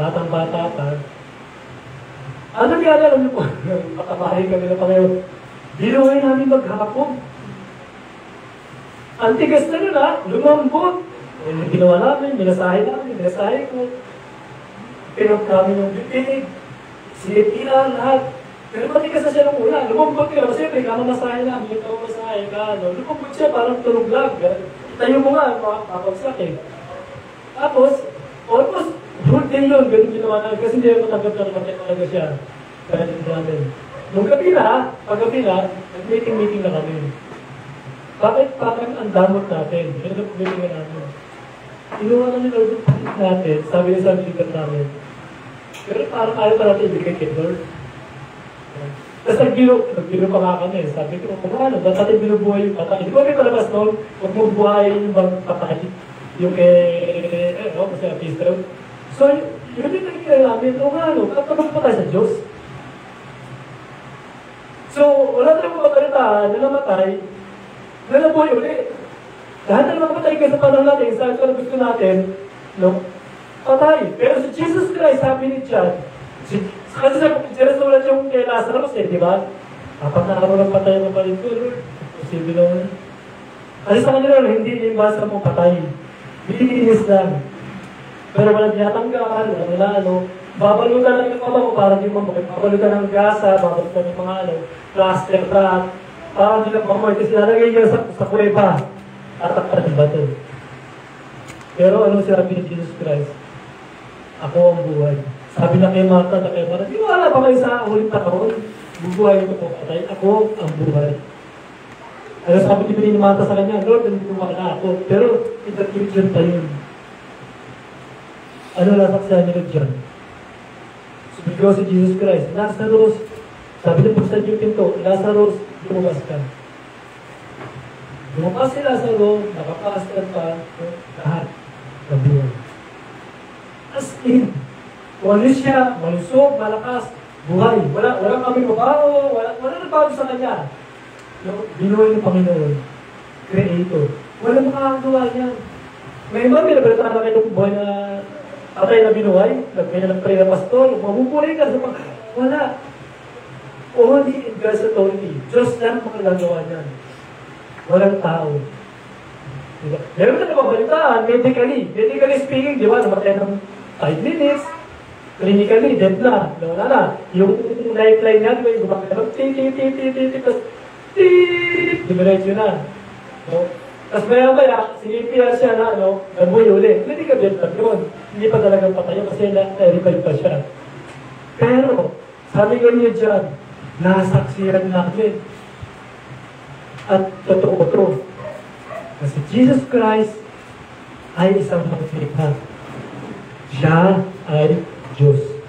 batang-bata pa. Ano nangyari, alam niyo po, patabahin kami na Panginoon. Binuhay namin maghapon. Ang tigas na nun lumambot. Ginawa namin, minasahe ko. Pinag namin yung bibig, sinipila, lahat. Pero matigas na siya ng una. Lumambot ka, kasi kamasahe namin, yung kamasahe ka. Lumambot siya, parang tulog lang. Tayo mo nga, makakapagsak eh. Tapos, almost, good day yun, ganun ginawa namin. Kasi hindi naman matanggap na naman talaga siya. Kaya din namin. Nung gabi na, pag-gabi na, nag-meeting na kami. Bakit parang ang damot natin? Yun ang meeting na namin. Inuwa na nila yung palit natin, sabi niya sa leader namin. Pero parang ayaw pa natin ibigay kay Lord. Tapos nagbiro pa nga kami. Sabi ko, ano, ba't natin binubuhay yung patay? Di ba may palabas noon? Huwag mo buhayin yung bang patay. Yung kasi apistro. So, yun yung nangyayari namin. O nga, ano, kapag patay sa Diyos. So, wala tayong mga pagkalitaan na namatay, na nabuhay ulit. Lahat na namatay kayo sa panahon natin, sa ito na gusto natin, no? Patay. Pero si Jesus Christ, sabi ni John, kasi sinusulat yung kay Lazarus di ba? Apat na araw ng patay ang kapatid ko, Lord. Posible naman. Kasi sa kanila, hindi imbasa mong patay. Bininis lang. Pero walang tinatanggal, wala ano. Babalutan lang yung mama mo para di mo makit. Babalutan ng gasa, babalutan ng mga plaster rat. Para di lang mamoy. Kasi lalagay niya sa kuweba. Tatakpan ng bato. Pero ano sinabi ni Jesus Christ? Ako ang buhay. Sabi na kay Martha na kay Maria, di wala pa kayo sa huling panahon. Bubuhay ko po patay. Ako ang buhay. Ano sabi ni Martha sa kanya, Lord, hindi ko makala ako. Pero in the future pa yun. Ano nasaksihan niyo dyan? Sumigaw si Jesus Christ, Lazarus, sabi niya buksan yung pinto, Lazarus, lumabas ka. Lumabas si Lazarus, nakapaskan pa, lahat, nabuhay. As in, walis siya, malusog, malakas, buhay. Wala kami mabaho, wala nagbago sa kanya. Binuhay ng Panginoon, Creator. Wala makakagawa niya. May iba, binabalita na kayo ng buhay na patay na binuhay, nag-pray na pastor, mabubuhay ka sa wala. Only in God's authority. Diyos lang makagagawa niyan. Walang tao. Diba? Meron na napabalitaan, medically speaking, di ba, namatay ng 5 minutes, clinically, dead na, wala na. Yung lifeline niya, di ba, yung gumagalap, tapos, diretso na. No? Tapos maya-maya, sinipiyar siya na, nabuhay ulit. Hindi ka dead lang yun. Hindi pa talagang patay kasi na-revive pa siya. Pero, sabi nga niya dyan, nasaksiyan namin. At totoo to. Kasi Jesus Christ ay isang maglikha. Siya ay Diyos.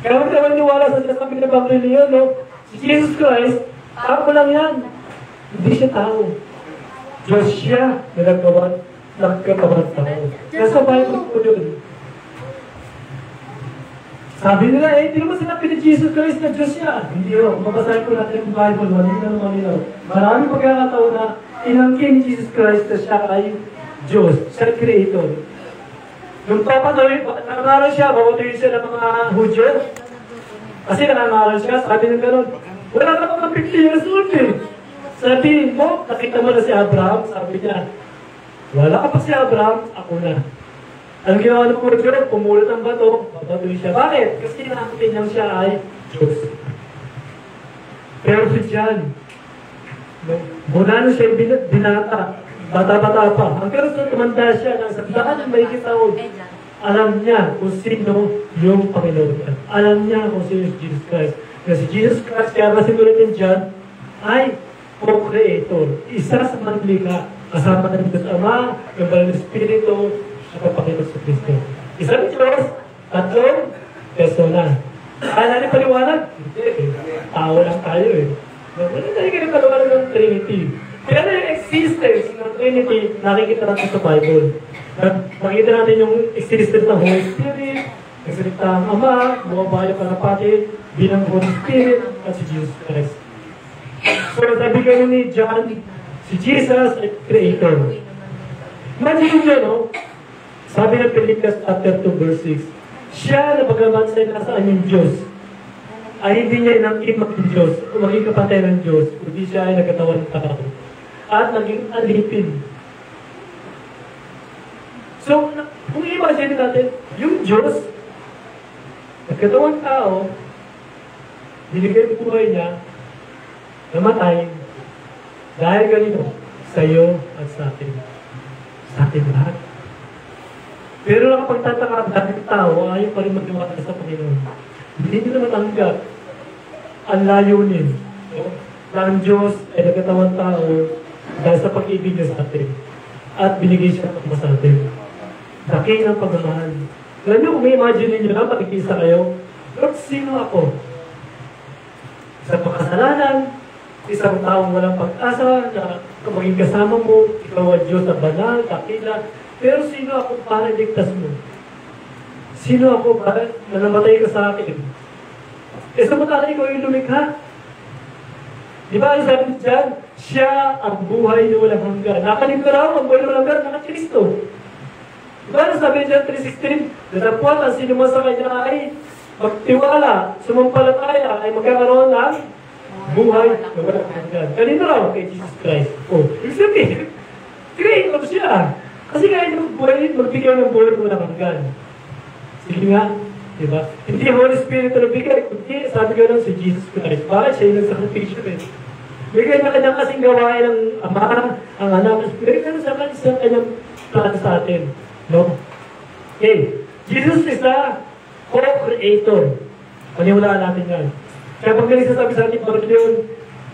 Kaya huwag naman niwala sa sinasabi ng Bangladesh yun, si Jesus Christ, tao lang yan. Hindi siya tao. Diyos siya na nagkatawang tao. Nasa Bible po yun. Sabi nila, hindi naman sinabi ni Jesus Christ na Diyos siya. Hindi yun. Mabasahin po natin yung Bible. Marami pagkakataon na inangkin ni Jesus Christ na siya ay Diyos. Siya Creator. Nung nangangaral siya, babatuhin siya ng mga Hudyo. Kasi nangangaral siya, sabi ng gano'n, wala ka pa 50 years old eh. Sabihin mo, nakita mo na si Abraham, sabi niya, wala ka pa si Abraham, ako na. Ang ginawa ng Hudyo, pumulot ang bato, babatuhin siya. Bakit? Kasi nakakatin niyang siya ay Diyos. Pero si John, muna na siya binata, bata-bata pa. Hanggang sa tumanda siya ng sandaan ng may kitaon, alam niya kung sino yung Panginoon niya. Alam niya kung sino si Jesus Christ. Kasi Jesus Christ, kaya masimulat yung John, ay co-creator. Isa sa manlika, kasama ng Diyos Ama, yung Banal na Espiritu, at ang Panginoon sa Kristo. Isang Diyos, tatlong persona. Kaya natin paliwanag? Hindi. Tao lang tayo eh. Wala tayo ganun paliwanag ng Trinity. Pero yung existence ng Trinity, nakikita natin sa Bible. Nakikita natin yung existence ng Holy Spirit, nagsalita ang Ama, bumabayo ka na pati, bilang Holy Spirit, at si Jesus Christ. So, sabi kayo ni John, si Jesus ay Creator. Imagine nyo, no? Sabi ng Philippians chapter 2, verse 6, siya na pagkaman sa nasaan yung Diyos, ay hindi niya inangkin maging Diyos, o maging kapatay ng Diyos, kundi siya ay nagkatawan ng tao. At naging alipin. So, kung i-imagine natin, yung Diyos, nagkatawang tao, binigay ang buhay niya, namatay, dahil ganito, sa iyo at sa atin. Sa atin lahat. Pero nakapagtataka, dahil tao, ayaw pa rin magdiwala sa Panginoon. Hindi nila matanggap ang layunin ng Diyos ay nagkatawang tao dahil sa pag-ibig niya sa atin. At binigay siya ng sa atin. Dakilang pagmamahal. Alam niyo, kung may imagine ninyo na, pakikisa kayo, Lord, sino ako? Sa pakasalanan, isang taong walang pag-asa, na maging kasama mo, ikaw ang Diyos na banal, dakila, pero sino ako para ligtas mo? Sino ako para na namatay ka sa akin? Samantala ikaw yung lumikha. Di ba, sabi dyan, siya ang buhay na walang hanggan. Nakalim ka raw, ang buhay na walang hanggan, naka-Kristo. Di ba, sabi dyan, 3:16, datapwat ang sino man sa kanya ay magtiwala, sumampalataya, ay magkakaroon ng buhay na walang hanggan. Kanino raw? Kay Jesus Christ. Ibig sabihin, creator siya. Kasi kaya magbigay ng buhay na walang hanggan. Sige nga, di ba? Hindi Holy Spirit na bigay, kundi sabi ko lang si Jesus Christ. Bakit siya yung nagsakripisyo eh? Bigay na kanyang kasing gawain ng Ama, ang Anak, ang Spirit, pero sa kanyang plan sa atin. No? Okay. Jesus is a co-creator. Paniwalaan natin yan. Kaya pag nagsasabi sa ating Panginoon,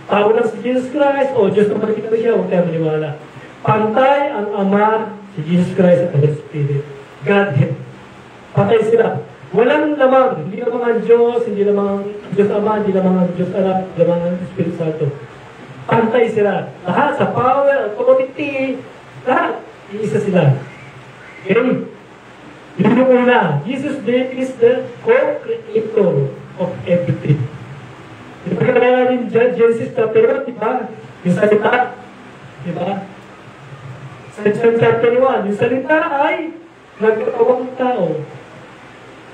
tao lang si Jesus Christ, o Diyos na makikita siya, huwag tayo maniwala. Pantay ang Ama, si Jesus Christ at ang Spirit. Godhead. Patay sila. Walang lamang. Hindi lamang ang Diyos, hindi lamang ang Diyos Ama, hindi lamang ang Diyos Anak, hindi lamang ang Espiritu Santo. Pantay sila. Lahat sa power, authority, lahat. Iisa sila. Okay? Yun yung una. Jesus is the co-creator of everything. Ipagkakala natin dyan, Genesis chapter 1, di ba? Yung salita. Di ba? Sa John chapter 1, yung salita ay nagkatawang tao.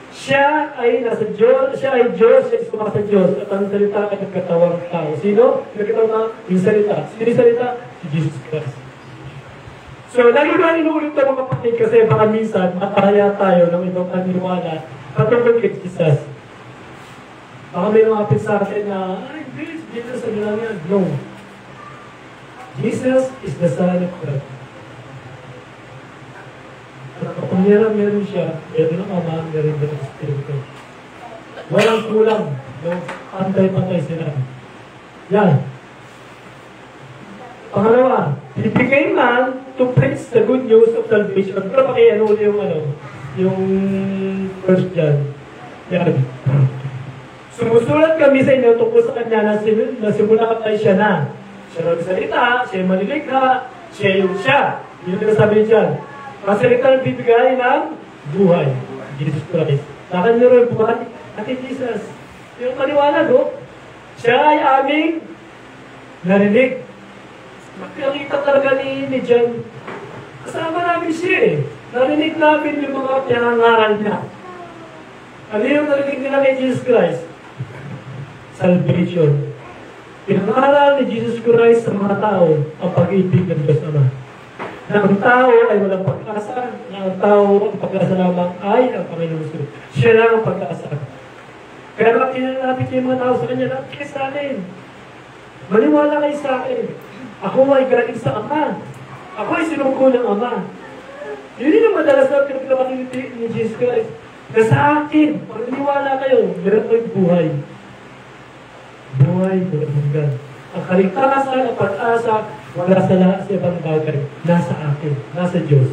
Siya ay nasa Diyos, siya ay Diyos, siya ay sumama sa Diyos, at ang salita ay nagkatawang tao. Sino? Nagkatawang tao? Yung salita. Sino yung salita? Si Jesus Christ. So, lagi ba inuulit ito mga kapatid kasi baka minsan mataya tayo ng ibang paniniwala patungkol kay Jesus. Baka may lumapit sa atin na, ay, Jesus, ano lang yan? No. Jesus is the Son of God. Kung meron siya, meron ang Ama, meron din ang Espiritu. Walang kulang. No? Pantay-pantay sila. Yan. Pangalawa, he became man to preach the good news of salvation. Pero pakiano yung first John. Yan. Sumusulat kami sa inyo tungkol sa kanya na simula ka tayo siya na. Siya nagsalita, siya yung malilikha, siya yung siya. Yun yung sabi dyan. Masalita ng bibigay ng buhay. Jesus Christ. Nakan niyo rin buhay. Ate Jesus. Yung paniwala, no? Siya ay aming narinig. Nakikita talaga ni John. Kasama namin siya eh. Narinig namin yung mga pinangaral niya. Ano yung narinig nila kay Jesus Christ? Salvation. Pinangaral ni Jesus Christ sa mga tao ang pag-ibig ng Diyos Ama. Na ang tao ay walang pag-asa, na ang tao ang pag-asa lamang ay ang Panginoon Jesus. Siya lang ang pag-asa. Kaya bakit kinalapit yung mga tao sa kanya, lapit kayo sa akin. Maniwala kayo sa akin. Ako ay galing sa Ama. Ako ay sinungko ng Ama. Yun yung madalas na pinaglaman ni Jesus Christ. Na sa akin, pag naniwala kayo, meron kayo buhay. Buhay ko ng hanggan. Ang kaligtasan, ang pag-asa, wala sa ibang bagay. Nasa akin. Nasa Diyos.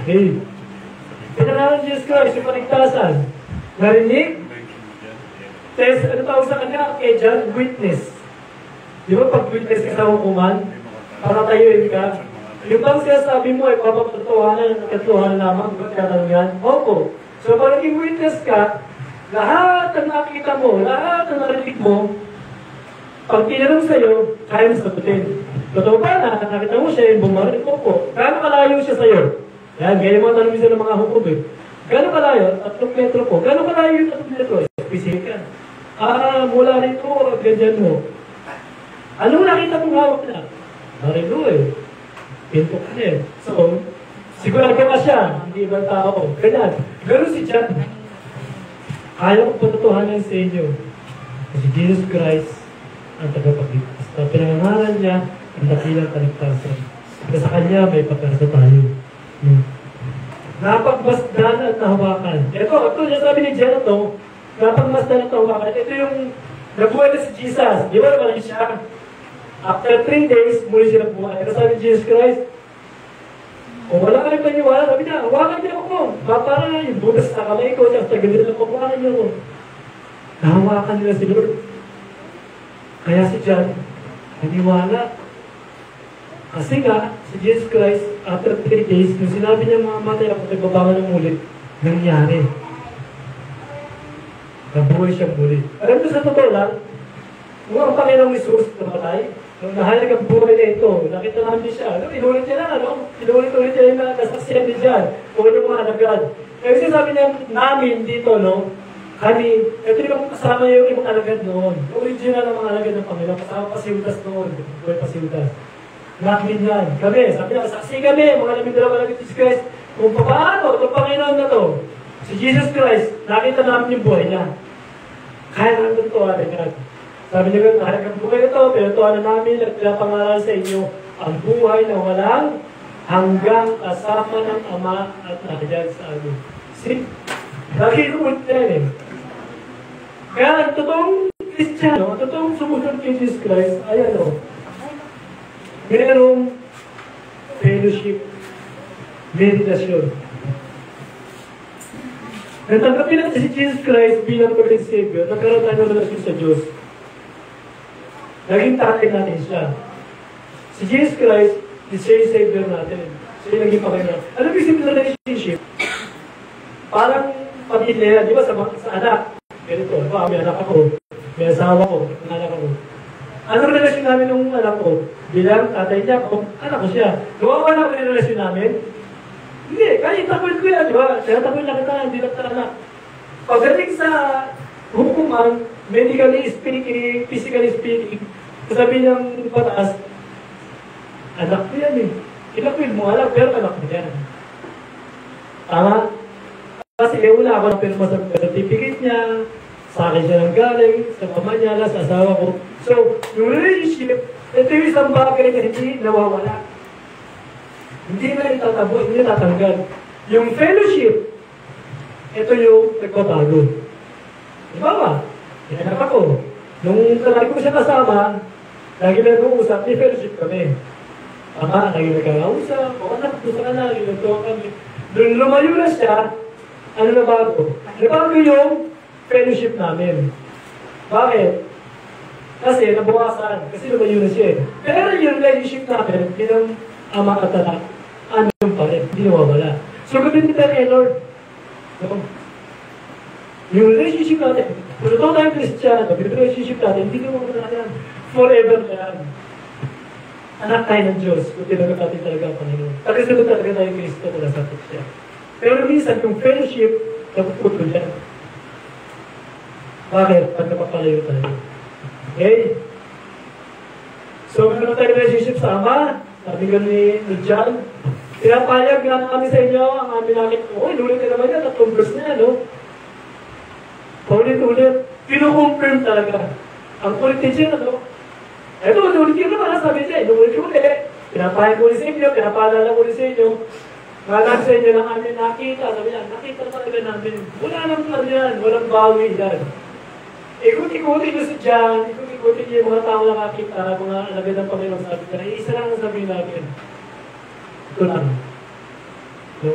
Okay. Pinangalan ni Jesus Christ, yung kaligtasan. Narinig? Test, ano tawag sa kanya? Kaya dyan, witness. Di ba pag witness ka sa hukuman, patatayuin ka? Yung bang sinasabi mo ay papapatuhanan lamang, ba't ka lang yan? Opo. So pag naging witness ka, lahat ng nakita mo, lahat ng narinig mo, pag tinanong sa'yo, kaya mo sagutin. Totoo ba na, nakita mo siya, bumaril ko po. Gaano kalayo siya sa'yo? Yan, ganyan mga tanong siya ng mga hukom eh. Gaano kalayo? 3 metro po. Gaano kalayo yung 3 metro? Specific ka. Mula rito, ganyan mo. Anong nakita mong hawak na? Marilo eh. Pinto ka eh. So, sigurado ka siya, hindi ibang tao. Ganyan. Ganun si John. Kaya ko patutuhanan sa inyo. Kasi Jesus Christ ang tagapagligtas. Pinangalan niya ang dakilang kaligtasan. Kasi sa kanya may pagkasa tayo. Napagmasdan at nahawakan. Ito yung sabi ni Jen ito, napagmasdan at nahawakan. Ito yung nabuhay na si Jesus. Di ba naman siya? After 3 days, muli siya nabuhay. Ito sabi ni Jesus Christ, kung wala ka rin paniwala, sabi niya, hawakan niyo ako. Para yung butas sa kamay ko, at tagalin ako, hawakan niyo ako. Nahawakan nila si Lord. Kaya si John, naniwala. Kasi nga, si Jesus Christ, after 3 days, nung sinabi niya mamamatay ako, nagbabangan ng ulit, nangyari. Nabuhay siyang muli. Alam mo sa totoo lang, kung ang Panginoong Jesus namatay, nung nahalag ang buhay na ito, nakita namin siya, inulit niya na, inulit-ulit niya yung nasaksiyan ni John, o yung mga alagad. Kasi sabi niya namin dito, kami, ito yung kasama yung ibang alagad noon. Original ng mga alagad ng Panginoon, kasama pasiutas noon, buhay pasiutas. Namin yan. Kami, sabi niya, saksi kami, mga labing-dalawa alagad ni Jesus Christ, kung paano, itong Panginoon na to, si Jesus Christ, nakita namin yung buhay niya. Kaya namin ito, alagad. Sabi niya, nahalag ang buhay ito, pero ito namin at pinapangaral sa inyo, ang buhay na walang hanggang kasama ng Ama at nakayag sa amin. See? Nakinulit na yan eh. Kaya ang totoong Kristiyano, ang totoong sumusunod kay Jesus Christ, ay mayroong fellowship, meditasyon. Natanggapin natin si Jesus Christ bilang Lord and Savior, nagkaroon tayo ng relasyon sa Diyos. Naging tatay natin siya. Si Jesus Christ, siya yung Savior natin. Siya yung naging Panginoon. Ano yung simple relationship? Parang pamilya, di ba, sa anak. Ganito, may anak ako, may asawa ko, may anak ako. Anong relasyon namin nung anak ko? Bilang tatay niya ako, anak ko siya. Nawawala ko yung relasyon namin? Hindi, kahit takwil ko yan, di ba? Kaya takwil na kita, hindi lang anak. Pagdating sa hukuman, medically speaking, physically speaking, sabi niyang pataas, anak ko yan eh. Inakwil mo alam, pero anak ko yan. Tama? Kasi wala ako ng pirma sa certificate niya, sa akin siya nang galing, sa mama niya, sa asawa ko. So, yung relationship, ito yung isang bagay na hindi nawawala. Hindi na itatabo, hindi tatanggal. Yung fellowship, ito yung nagbabago. Diba ba? Inanak ako. Nung lagi ko siya kasama, lagi na nag-uusap, may fellowship kami. Ama, lagi nagkakausap, o anak, gusto ka na, ginagawa kami. Nung lumayo na siya, ano na bago? Nabago yung fellowship namin. Bakit? Kasi nabukasan. Kasi lumayo na siya. Pero yung relationship namin, bilang ama at anak, ano pa rin, hindi nawawala. So, gawin kita kay Lord. Yung relationship natin, kung ito tayong Kristiyano, yung relationship natin, hindi nawawala yan. Forever na yan. Anak tayo ng Diyos, kung tinagap natin talaga ang Panginoon. Pagkasunod talaga tayo Kristo kung nasapit siya. Pero minsan, yung fellowship, napuputol yan. Bakit? Pag napapalayo tayo. Okay? So, meron tayo relationship sa Ama. Sabi ko ni John, pinapayag nga kami sa inyo ang aming nakit. Inulit na naman yan, 3 verse na yan, no? Paulit-ulit, pinukonfirm talaga. Ang ulitin siya, ano? Ito, ulit yun naman, sabi niya, inulit ulit. Pinapayag ko sa inyo, pinapaalala ko sa inyo. Ngalan sa inyo lang amin nakita. Sabi niya, nakita talaga namin. Wala nang plan yan, walang bawi yan. Ikot-ikutin nyo si John, ikot-ikutin nyo yung mga tao na nakakita, mga alagad ng Panginoon sabi ka, isa lang ang sabihin namin. Ito lang. No?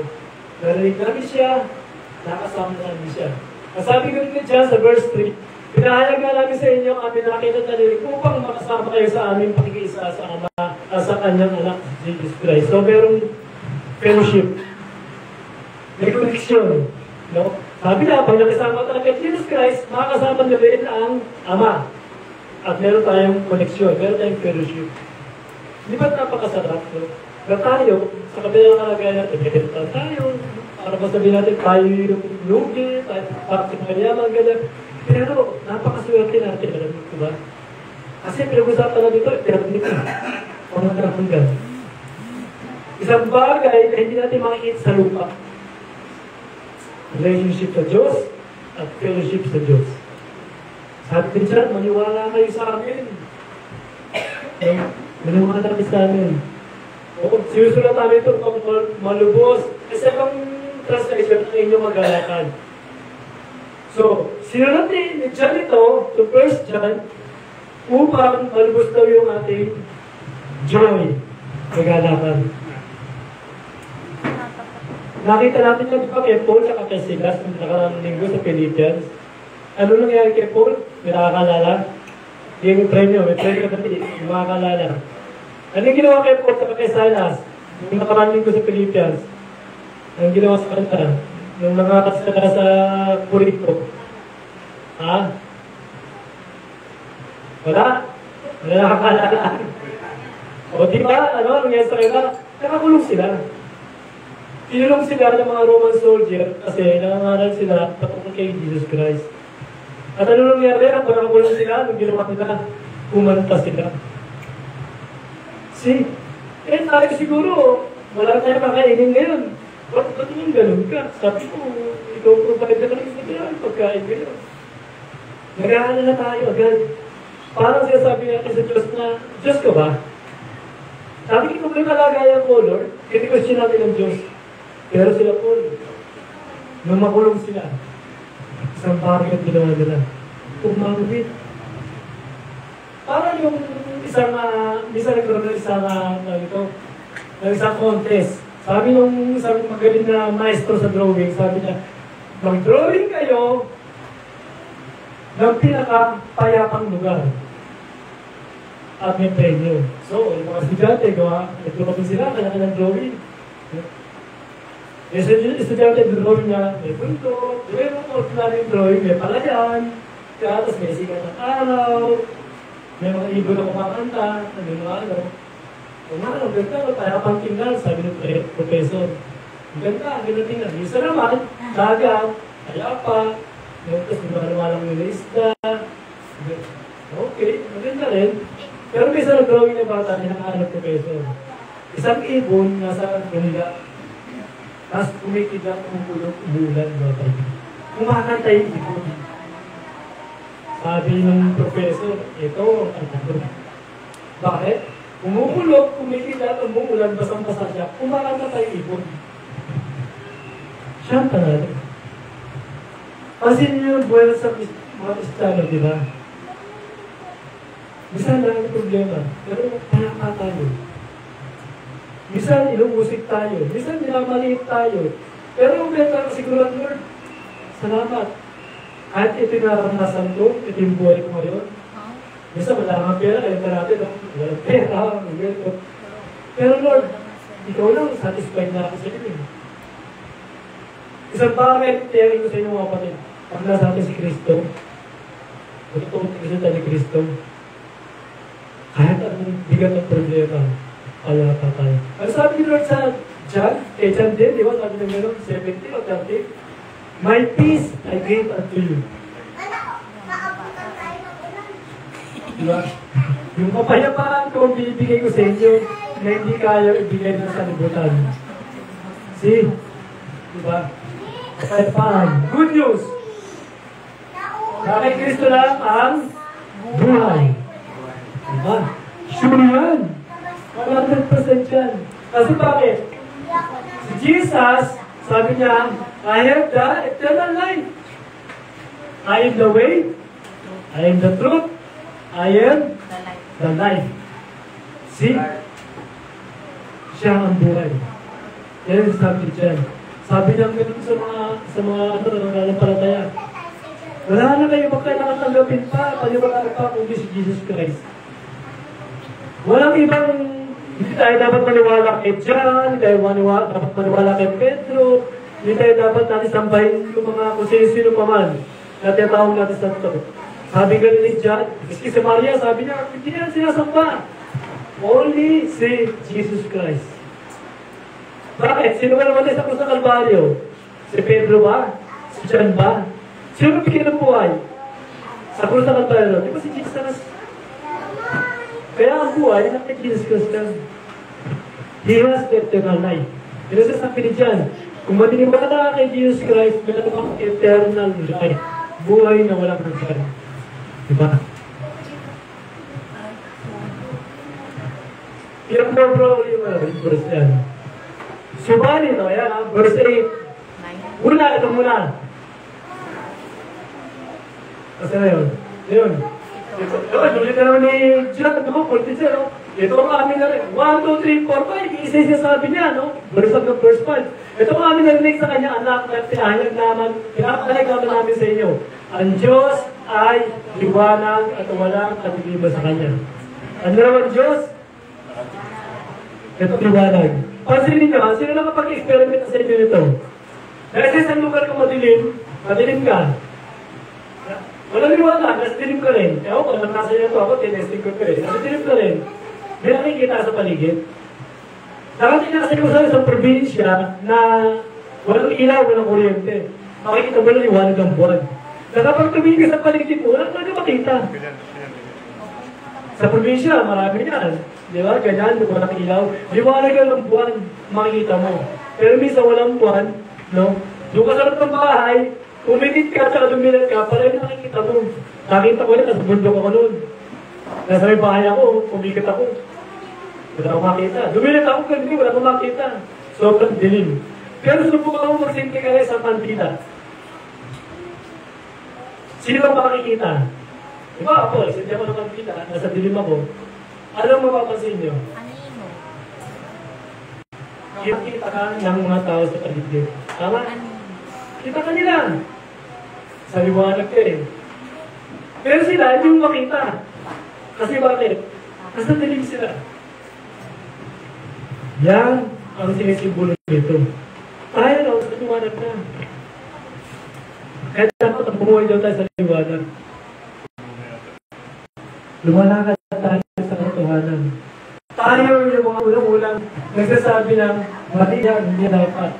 Narinig namin siya, nakasama namin siya. Masabi ko rin John sa verse 3, pinahayag nga namin sa inyo ang aming nakita at narinig upang makasama kayo sa aming pakikiisa sa Ama, sa kanyang anak, Jesus Christ. So, merong fellowship. May connection. No? Sabi na, pag nakasama talaga Jesus Christ, makakasama na rin ang Ama. At meron tayong connection, meron tayong fellowship. Di ba napakasarap? No? Na tayo, sa kabilang kalagayan natin, meditate tayo, para masabihin natin tayo yung lugi, tayo parang mayaman, ganyan. Pero napakaswerte natin, alam mo ba? Kasi pinag-usapan na dito, eternity. Pangangahanggan. Isang bagay na hindi natin makikita sa lupa. Relationship sa Diyos at fellowship sa Diyos. Sabi din siya, maniwala kayo sa amin. Maniwala kayo sa amin. Sinusulat namin ito pag malubos. Kasi ang translation ang inyong magalakan. So, sinulat ni John ito, to 1 John, upang malubos daw yung ating joy, magalakan. Nakita natin yung iba kay Paul at kay Silas nung nakarang linggo sa Philippians. Ano nangyari kay Paul? May nakakalala? Yung premyo, may premyo kasi yung makakalala. Ano yung ginawa kay Paul at kay Silas nung nakarang linggo sa Philippians? Anong ginawa sa kanta? Nung nangakas ka na sa Purito. Ha? Wala? Wala nakakalala. O diba? Ano? Nangyari sa kanila? Nakakulong sila. Pinulong sila ng mga Roman soldier kasi nangangaral sila patungkol kay Jesus Christ. At ano nangyari? Ang pagkakulong sila, nung ginawa nila, kumanta sila. See? Tayo siguro, wala tayo kakainin ngayon. Ba't yung ganun ka? Sabi ko, ikaw provide ka lang sa pagkain ngayon. Nag-aalala na tayo agad. Parang sinasabi natin sa Diyos na, Diyos ka ba? Sabi ko, kung may kalagayan ko, Lord, kini-question natin ang Diyos. Pero sila po, nung makulong sila, isang bagay at ginawa nila, umawit. Parang yung isang, minsan nagkaroon ng isang contest. Sabi nung isang magaling na maestro sa drawing, sabi niya, mag-drawing kayo ng pinaka-payapang lugar. At may premyo. So, yung mga estudyante, nagtulong sila, kanya-kanyang drawing. Yung estudyante, drawing niya, may punto, pero ordinary drawing, may palayan, tapos may sikat ng araw, may mga ibon na kumakanta, may mga ano. Ang ganda, payapang tingnan, sabi ng professor. Ang ganda, ganda tingnan. Isa naman, dagat, payapa, tapos lumalang yung isda. Okay, maganda rin. Pero may isang drawing na bata, hinakahan ng professor. Isang ibon, nasa Manila. Tapos kumikita, kumulong, umulan, kumakanta yung ibon. Sabi ng professor, ito, bakit? Umulog, kumikita, umuulan, basang-basa siya, kumakanta tayo ibon. Siya ang panalo. Kasi niyo yung buwan sa mga istano, di ba? Minsan lang ang problema, pero panaka tayo. Minsan inuusik tayo, minsan minamaliit tayo. Pero yung better siguro, Lord, salamat. Kahit ito yung naranasan ko, ito yung buhay ko ngayon. Minsan wala kang pera, kaya natin, walang pera, ganito. Pero Lord, ikaw lang, satisfied na ako sa inyo. Isang bagay, tiyarin ko sa inyo mga kapatid. Pag nasa atin si Kristo, matutulog kasi tayo ni Kristo. Kahit anong bigat ng problema, pala tayo. Ang sabi ni Lord sa John, John din, di ba? Sabi ng gano'n, 70 o 30. My peace I give unto you. Diba? Yung kapayapaan ko, bibigay ko sa inyo na hindi kaya ibigay ng sanlibutan. See? Diba? Kapayapaan. Good news! Kay Kristo lang ang buhay. Diba? Sure yan. 100% yan. Kasi bakit? Si Jesus, sabi niya, I have the eternal life. I am the way. I am the truth. I am the life. See? Siya ang buhay. Yan ang sabi dyan. Sabi niya ganun sa mga nanampalataya. Wala na kayo magkailangan tanggapin pa, paniwala pa kung si Jesus Christ. Walang ibang, hindi tayo dapat maniwala kay John, hindi tayo dapat maniwala kay Pedro, hindi tayo dapat natin sambahin yung mga kung sino pa man na tinatawag natin sa ito. Sabi nga ni John, si Maria, sabi niya, hindi niya sinasamba. Only si Jesus Christ. Bakit? Sino ba naman sa krus ng Kalbaryo? Si Pedro ba? Si John ba? Sino bigyan ng buhay? Sa krus ng Kalbaryo? Di ba si Jesus? Kaya ang buhay, na kay Jesus Christ lang. He has the eternal life. Pero sa sabi ni John, kung maniniwala ka kay Jesus Christ, meron kang eternal life. Buhay na walang hanggan. Diba? Yung bro, yung verse yan. Subali, no? Yan, verse 8. Una, ito muna. Kasi na yun. Yun. Tuloy na naman ni John, no? Politician, no? Ito ang amin na rin. 1, 2, 3, 4, 5. Isa-isa sabi niya, no? Verse 5. Ito ang amin narinig sa kanya, anak, na pinahayag naman, pinapahayag naman namin sa inyo. Ang Diyos ay liwanag at walang katigiba sa kanya. Ano naman Diyos? Ito liwanag. Pansinin niyo, sino nakapag-experiment sa inyo nito? Dahil sa isang lugar kang madilim ka. Walang liwanag, nasa dilim ka rin. Ewan ko, nang nasa inyo ako, tinesting ko rin. Nasa dilim ka rin. May nakikita sa paligid. Nakatingin kasi ko sa isang probinsya na walang ilaw, walang kuryente. Makikita mo lang liwanag ng buwan. Kapag tumingin ka sa paligid mo, walang makita. Sa probinsya, marami yan. Di ba? Ganyan, walang ilaw. Liwanag ng buwan, makikita mo. Pero minsan walang buwan, no? Doon ka sa loob ng bahay, umikit ka, tsaka dumilat ka, pala yung nakikita mo. Nakita ko rin, nasa bundok ako noon. Nasa may bahay ako, umikit ako. Wala akong makita. Dumilat ako, hindi, wala akong makita. Sobrang dilim. Pero subukan ako magsinti ka rin sa kantina. Sino bang makikita? Diba ako, sinti ako ng kantina, nasa dilim ako. Anong mapapansin nyo? Anino. Kita ka ng mga tao sa paligid. Tama? Kita ka nila. Sa liwanag ka eh. Pero sila, hindi mo makita. Kasi bakit? Nasa dilim sila. Yan ang sinisimbolo nito. Tayo na, sa liwanag na. Kaya dapat bumuhay daw tayo sa liwanag. Lumalakad tayo sa katotohanan. Tayo yung mga ulang-ulang nagsasabi ng mali yan, hindi dapat.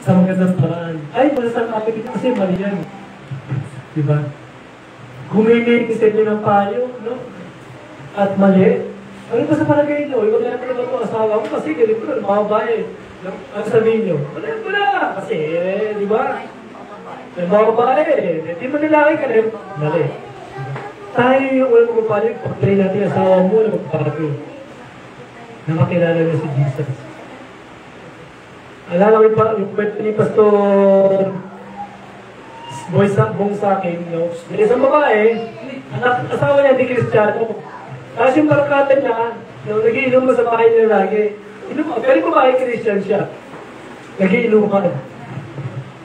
Sa magandang paraan. Ay, masasabi kita kasi mali yan. Diba? Humingi sa inyo ng payo, no? At mali. Ano ba sa palagay nyo? Iwag lang naman ako asawa ko kasi ganito ko, mga babae. Ang sabihin nyo, wala. Kasi, di ba? Ang mga babae, hindi mo nilaki ka rin. Mali. Tayo yung walang magpapayo, pag-try natin asawa mo na magpapayo. Na makilala na si Jesus. Alala ko yung kwento ni Pastor Bong sa akin, no? May isang babae, asawa niya hindi Kristiyano. Tapos yung barkada niya, nagiinom mo sa bahay niya lagi. Pero yung babae Kristyan siya. Nagiinuman.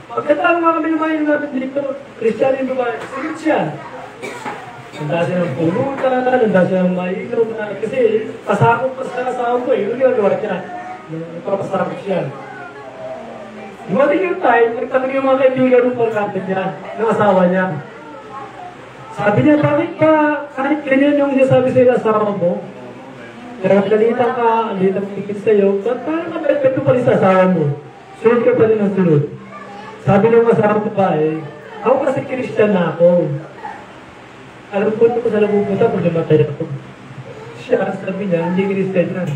Pagkatang mga kami lumayan natin dito, Kristiyano yung babae, sigit siya. Nanda siya ng pulutan, nanda siya ng mainom. Kasi pasakot pa sa asawa ko eh, yung ginagawa niya. Nagpapasakot siya. Dumating yung time, nagtanong yung mga kaibigan ng barkada niya, ng asawa niya. Sabi niya, bakit ba kahit ganyan yung sinasabi sa'yo asawa mo, Nagalitan ka, alitan tingin sa'yo, parang kapit mo pa rin sa asawa mo. Sunod ka pa rin ang sunod. Sabi ng asawa ko pa ako kasi Christian na ako. Alam ko ito ko sa nabupunta kung namatay ako. Siya, sabi niya, hindi Christian yan.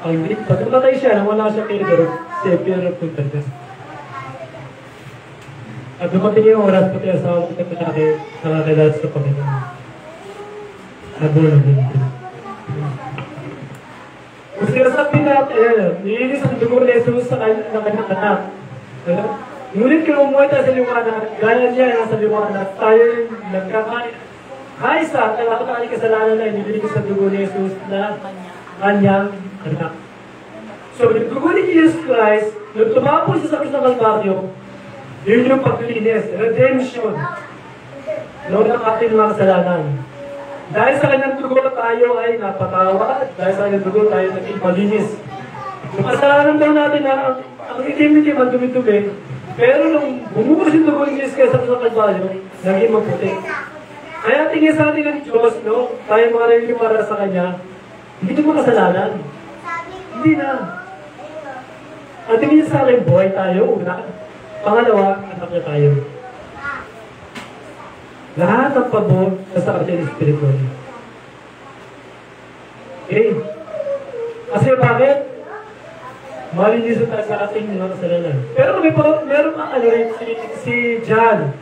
Ang hindi, pag namatay siya, nang wala siya kayo, pero punta niya. At dumating yung oras, pati asawa ko na nakakilala sa Panginoon. Sabi na dito. Kung sinasabi natin, nilinis ang dugo ni Jesus sa kanyang anak. Ngunit kung umuwi tayo sa liwanag, gaya niya nasa liwanag, tayo nagkakaisa at nakakataali kasalanan na nilinis sa dugo ni Jesus na kanyang anak. So, yung dugo ni Jesus Christ, nung tumapos siya sa krus ng Kalbaryo, yun yung paglinis, redemption, noon ang ating mga kasalanan. Dahil sa kanyang dugo tayo ay napatawad, dahil sa kanyang dugo tayo naging malinis. Yung kasalanan daw natin na ang itim-itim, ang dumi-dumi, pero nung bumubos yung dugo ni Jesus kaysa sa Kalbaryo, naging maputi. Kaya tingin sa atin ng Diyos, no? Tayo mga nangyayari sa Kanya, hindi ito makasalanan. Hindi na. At tingin sa akin, buhay tayo, una. Pangalawa, anak na tayo. Lahat ng pabor sa atin spiritual. Okay? Kasi bakit? Malinis tayo sa ating mga kasalanan. Pero meron ano rin si John.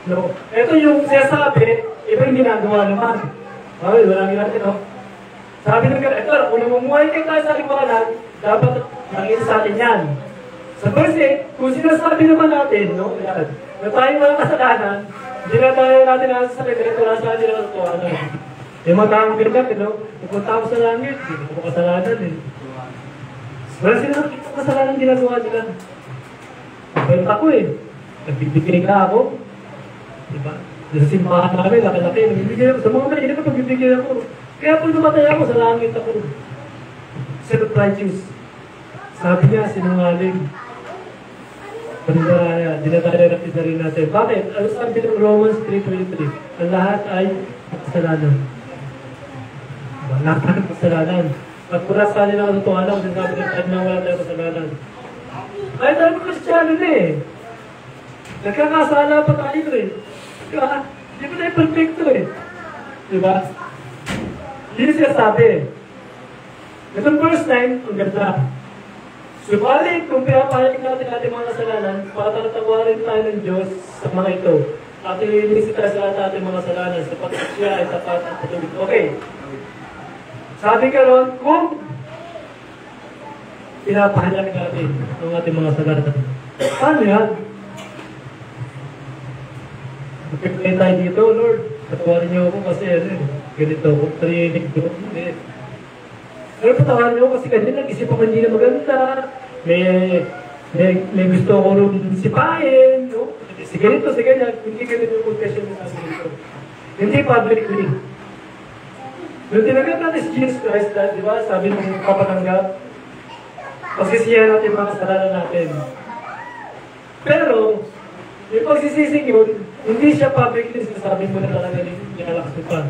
No? Ito yung sinasabi, iba yung ginagawa naman. Okay, walang ginagawa, no? Sabi ng gano'n, ito, kung namumuhay kayo tayo sa liwanag, dapat nangyayari sa atin yan. Sa verse 8, kung sinasabi naman natin, no, yan, na tayo walang kasalanan, hindi na tayo natin nasa sa ito nasa atin na ito, ano. Yung mga taong ganyan, no, pupunta ako sa langit, hindi ko kasalanan, eh. Wala sila kasalanan ginagawa nila. Pwede ako, eh. Nagbibigay na ako. Diba? Sa simbahan namin, laki-laki, nagbibigay ako. Sa mga kanina, pagbibigay ako. Kaya pag namatay ako, sa langit ako. Self-righteous. Sabi niya, sinungaling. Dinadala na rin natin. Bakit? Ano sabi ng Romans 3:23? Ang lahat ay kasalanan. Diba? Lahat ay kasalanan. At mula sa kanila ang katotohanan, kung sabi ng kahit na wala tayo kasalanan. Kahit tayo Kristiyano na eh. Nagkakasala pa tayo eh. Hindi pa tayo perfecto eh. Diba? Hindi siya sabi. Itong verse 9, ang ganda. Subalit, kung pinapahalik natin ating mga kasalanan, patatawarin tayo ng Diyos sa mga ito. At ililinis tayo sa lahat ating mga kasalanan, sapagkat siya ay tapat at patubig. Okay. Sabi ka ron, kung pinapahalik natin ang ating mga kasalanan. Paano yan? Magpipilay tayo dito, Lord. Patawarin niyo ako kasi ganito ako. Tarinig ko. Pero patawarin niyo ako kasi kanina nag-isip ako hindi na maganda. May gusto ako rin sipahin. No? Si ganito, si ganyan. Hindi ganito yung confession mo sa ganito. Hindi publicly. Nung tinagat natin si Jesus Christ, di ba? Sabi ng kapatanggap, pagsisiyan natin mga kasalanan natin. Pero, yung pagsisising yun, hindi siya publicly sinasabi mo na talaga nilalakas mo pa.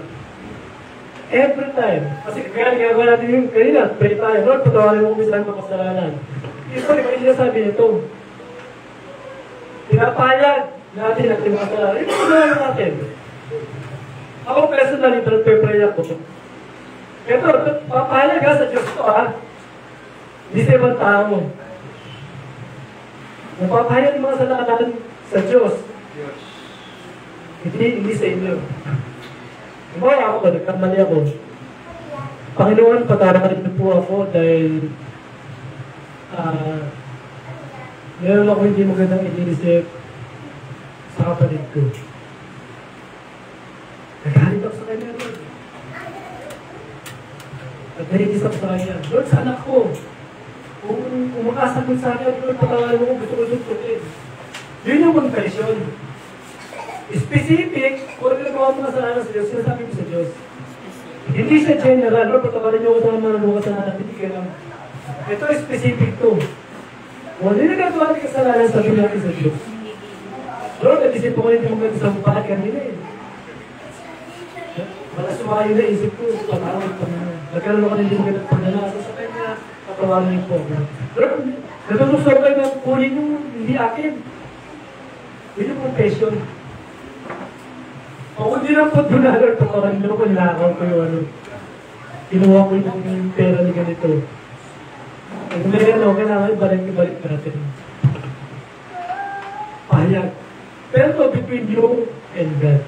Every time. Kasi kaya ginagawa natin yung kanina, pray tayo. Lord, patawarin mo kung minsan mga kasalanan. Ito, di ba yung sinasabi nito? Pinapayag natin ang mga kasalanan. Ito kasalanan natin. Ako personally, nagpe-pray ako. Ito, papayag ha sa Diyos ko ha. Hindi sa ibang tao. Napapayag yung mga kasalanan sa Diyos. Hindi sa inyo. Kumaya ako, nagkamali ako. Panginoon, patawarin niyo po ako dahil meron ako hindi magandang iniisip sa kapatid ko. Nagalit ako sa kanya, Lord. Nagdahigis ako sa kanya. Lord, sa anak ko. Kung makasagot sa akin, Lord, patawarin mo ko, gusto ko susukin. Yun yung confession. Specific, kung nagawa mo kasalanan sa Diyos, sinasabi mo sa Diyos. Hindi siya general, Lord, patawarin niyo ko sa mga kasalanan, hindi ka lang. Ito specific to. Kung hindi nagagawa natin kasalanan, sabi natin sa Diyos. Lord, nag-isip ko hindi mo ganda sa bupahan kanina eh. Malas sumayo na isip ko, patawag pa na. Nagkaroon ako ng lingkod at pagdalasa sa kanya, patawarin niyo po. Pero, natutusok kayo na kunin yung hindi akin. Yun yung confession. Ako din ang $4, patawarin niyo ko, nilakaw ko yung ano. Kinuha ko yung pera ni ganito. Kung may ano, kailangan ibalik natin. Pahayag. Pero to, between you and God.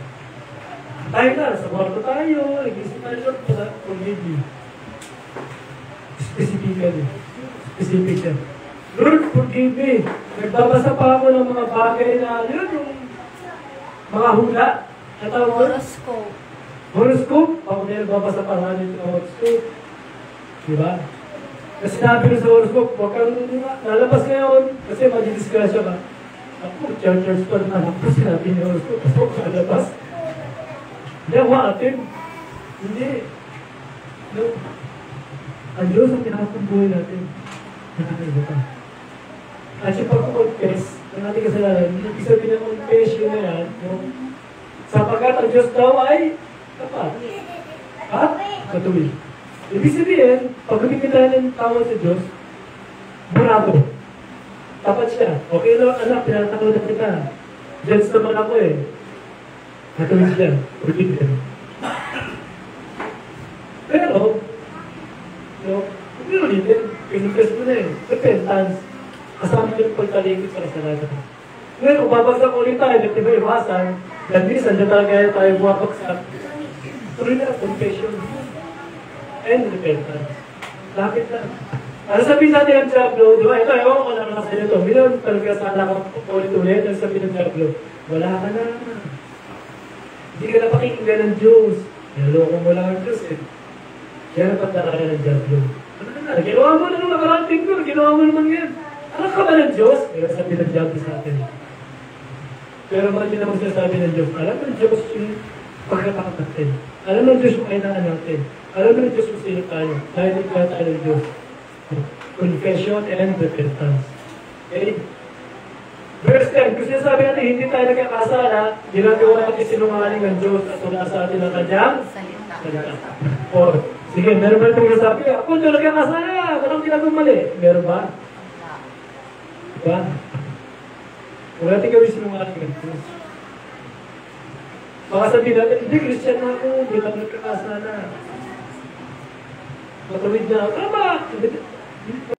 Tayo na, sa kwarto tayo, nag-isip tayo, Lord, forgive me. Specific yan. Lord, forgive me. Nagbabasa pa ako ng mga bagay na, yun, yung mga hula. Horoscope. Horoscope? Ako din nagbabasa pa nga nito ng horoscope. Diba? Kasi sinabi rin sa horoscope, huwag kang lalabas ngayon kasi magdidisgrasya ka. Ako, church pa naman ako, sinabi ni horoscope, ako lalabas. Hindi ako atin. Hindi. No. Ang Diyos ang pinakapang buhay natin. Nakakaiba ka. At yung pag-confess, ang ating kasalanan, ibig sabihin ng confession na yan, sapagkat ang Diyos daw ay tapat. At matuwid. Ibig sabihin, pag humingin tayo ng tawad sa Diyos, burado. Tapat siya. Okay lang, anak, pinatakaw na kita. Judge naman ako eh. Matuwid siya. Ulit din. Pero, hindi ulitin. Pinupres mo na eh. Repentance. Kasama yung pagtalikod sa kasalanan. Ngayon, kung babagsak ulit tayo, at iba iwasan, dahil minsan, dyan talaga tayo buwabagsak. Tuloy na, confession. And repentance. Lapit lang. Ano sabihin natin ang Diablo? Diba? Ito, ewan ko na sa inyo ito. Minsan talaga sana ka ulit-ulit. Ano sabihin ng Diablo? Wala ka na. Hindi ka na pakikinggan ng Diyos. Naloko mo lang ang Diyos eh. Kaya napagdaraan ng Diablo. Ano na? Ginawa mo na nung nakarating ko. Ginawa mo naman yan. Anak ka ba ng Diyos? Kaya sabi ng Diablo sa atin. Pero mali naman sinasabi ng Diyos. Alam ng Diyos yung pagkatakot natin. Alam ng Diyos yung kainaan natin. Alam ng Diyos kung sino tayo. Dahil hindi tayo ng Diyos. Confession and repentance. Okay? Verse 10, kung sinasabi natin hindi tayo nagkakasala, ginagawa natin sinungaling ng Diyos at wala sa atin ang kanyang salita. Or, sige, meron ba itong sabi, ako hindi nagkakasala, walang ginagawang mali. Meron ba? Diba? Huwag natin gawin sinungaling ng Diyos. Baka sabihin natin, hindi, Christian na ako, hindi lang nagkakasala. Matawid na ako. Tama!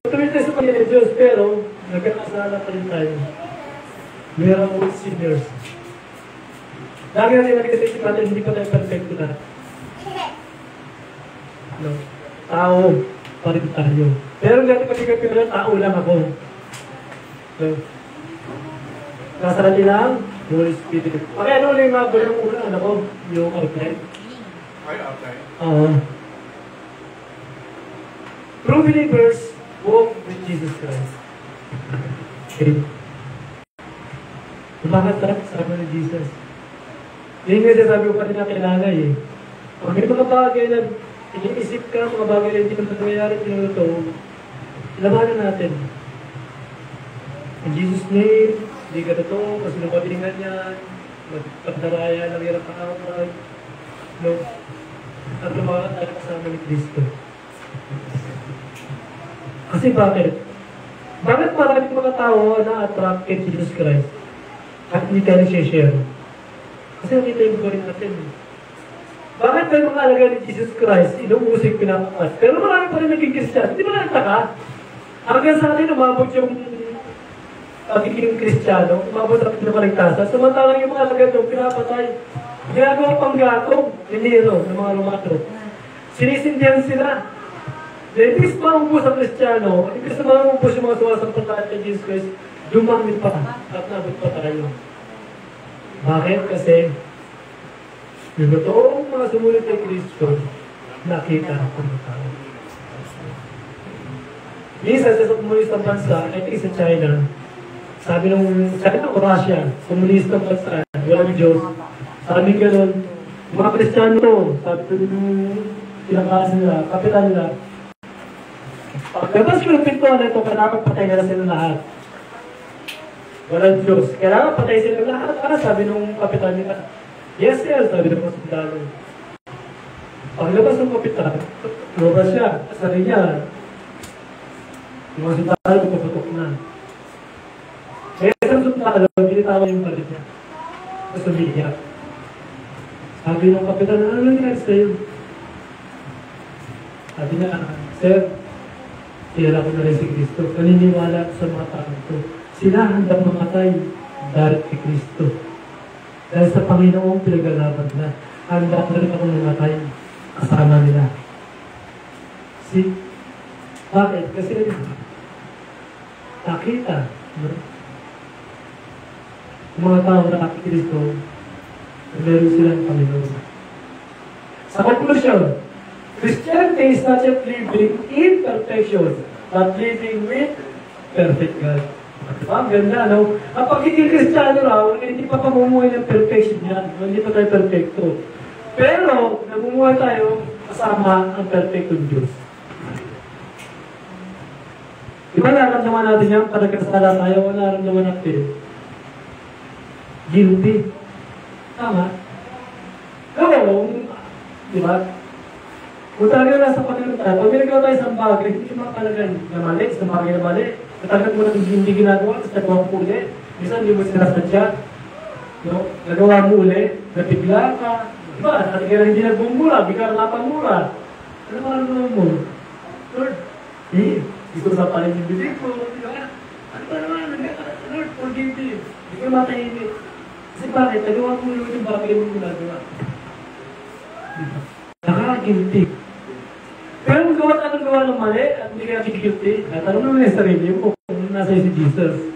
Matawid tayo sa Panginoon ng Diyos, pero nagkakasala pa rin tayo. We are all sinners. Lagi natin nagkasisip natin, hindi pa tayo perfecto na. No. Tao pa rin tayo. Pero natin pagkikip ko na, tao lang ako. So, kasarali lang, Holy Spirit. Okay, ano ulit yung mga yung una, ano ko? Yung outline. Ay, okay. True believers walk with Jesus Christ. Okay. Bakit tayo kasama ni Jesus? Yung nga sabi ko pa rin na kailangan eh. Pag may mga bagay na iniisip ka, mga bagay na hindi naman nangyayari, tinuto, labanan natin. In Jesus' name, hindi ka totoo, kasi nung pabilingan yan, magpagdaraya, nangyarap ka away. No? At lumakan tayo kasama ni Kristo. Kasi bakit? Bakit maraming mga tao na-attract kay Jesus Christ? At hindi tayo nag-share? Kasi nakita yung buhay natin. Bakit tayo mga alaga ni Jesus Christ, inuusig, pinapakas? Pero marami pa rin naging Christian. Hindi ba nagtaka? Hanggang sa atin, umabot yung pagiging Kristiyano, umabot ang pinakaligtasan. Samantalang yung mga alaga doon, pinapatay. Ginagawa pang gatong, dinero, ng mga Romano. Sinisindihan sila. Ibig maubos ang Kristiyano, ibig maubos yung mga sumasampalataya kay Jesus Christ, dumamit pa at nabot pa tayo. Bakit? Kasi yung totoong mga sumunod kay Kristo, nakita ako ng tao. Minsan sa komunistang bansa, I think sa China, sabi nung China o Russia, komunistang bansa, walang Diyos. Sabi gano'n, mga Kristiyano to, sabi ko nung pinakasin nila, kapitan nila, pagkabas ko ng pintuan na ito, kailangan patay nila sila lahat. Walang Diyos. Kailangan patay sila lahat. Sabi nung kapitan nila, yes, sir, sabi ng hospitalo. kapitan, lumabas siya, sabi niya, yung mga sundalo, puputok na. Kaya isang sundalo, binitawa yung palit niya. Tapos umiiyak. Sabi ng kapitan, ano nangyari sa'yo? Sabi niya, Sir, kilala ko na rin si Kristo. Naniniwala sa mga tao ko. Sila handang mamatay dahil kay Kristo. Dahil sa Panginoong pinagalaban na, handa na rin ako mamatay kasama nila. Bakit? Kasi nakita, no? Yung mga tao na kay Kristo, meron silang Panginoon. Sa conclusion, Christianity is not just living in perfection, but living with perfect God. Ang ganda, no? Kapag hindi Kristiyano raw, hindi pa pamumuhay ng perfection yan. Hindi pa tayo perfecto. Pero, namumuhay tayo kasama ang perfectong Diyos. Diba naramdaman natin yan? Para kasala tayo, naramdaman natin. Guilty. Tama? Oo, diba? Kung talaga nasa Panginoon tayo, pag ginagawa tayo sa bagay, hindi makalagay na mali, sa bagay na mali. Natagat mo na hindi ginagawa, tapos nagawa mo ulit. Minsan hindi mo sinasadya. No? Nagawa mo ulit, nabigla ka. Diba? At kaya hindi nagbumura, bigla na pamura. Ano ba naman mo? Lord, gusto sa paling yung bibig ko. Diba? Ano ba naman? Lord, forgive me. Hindi ko matahimik. Kasi bakit? Nagawa mo yung bagay mo ginagawa. Diba? Nakaka-guilty. Pero kung anong gawa ng mali at hindi ka guilty, tanong naman yung sarili mo kung nasa si Jesus.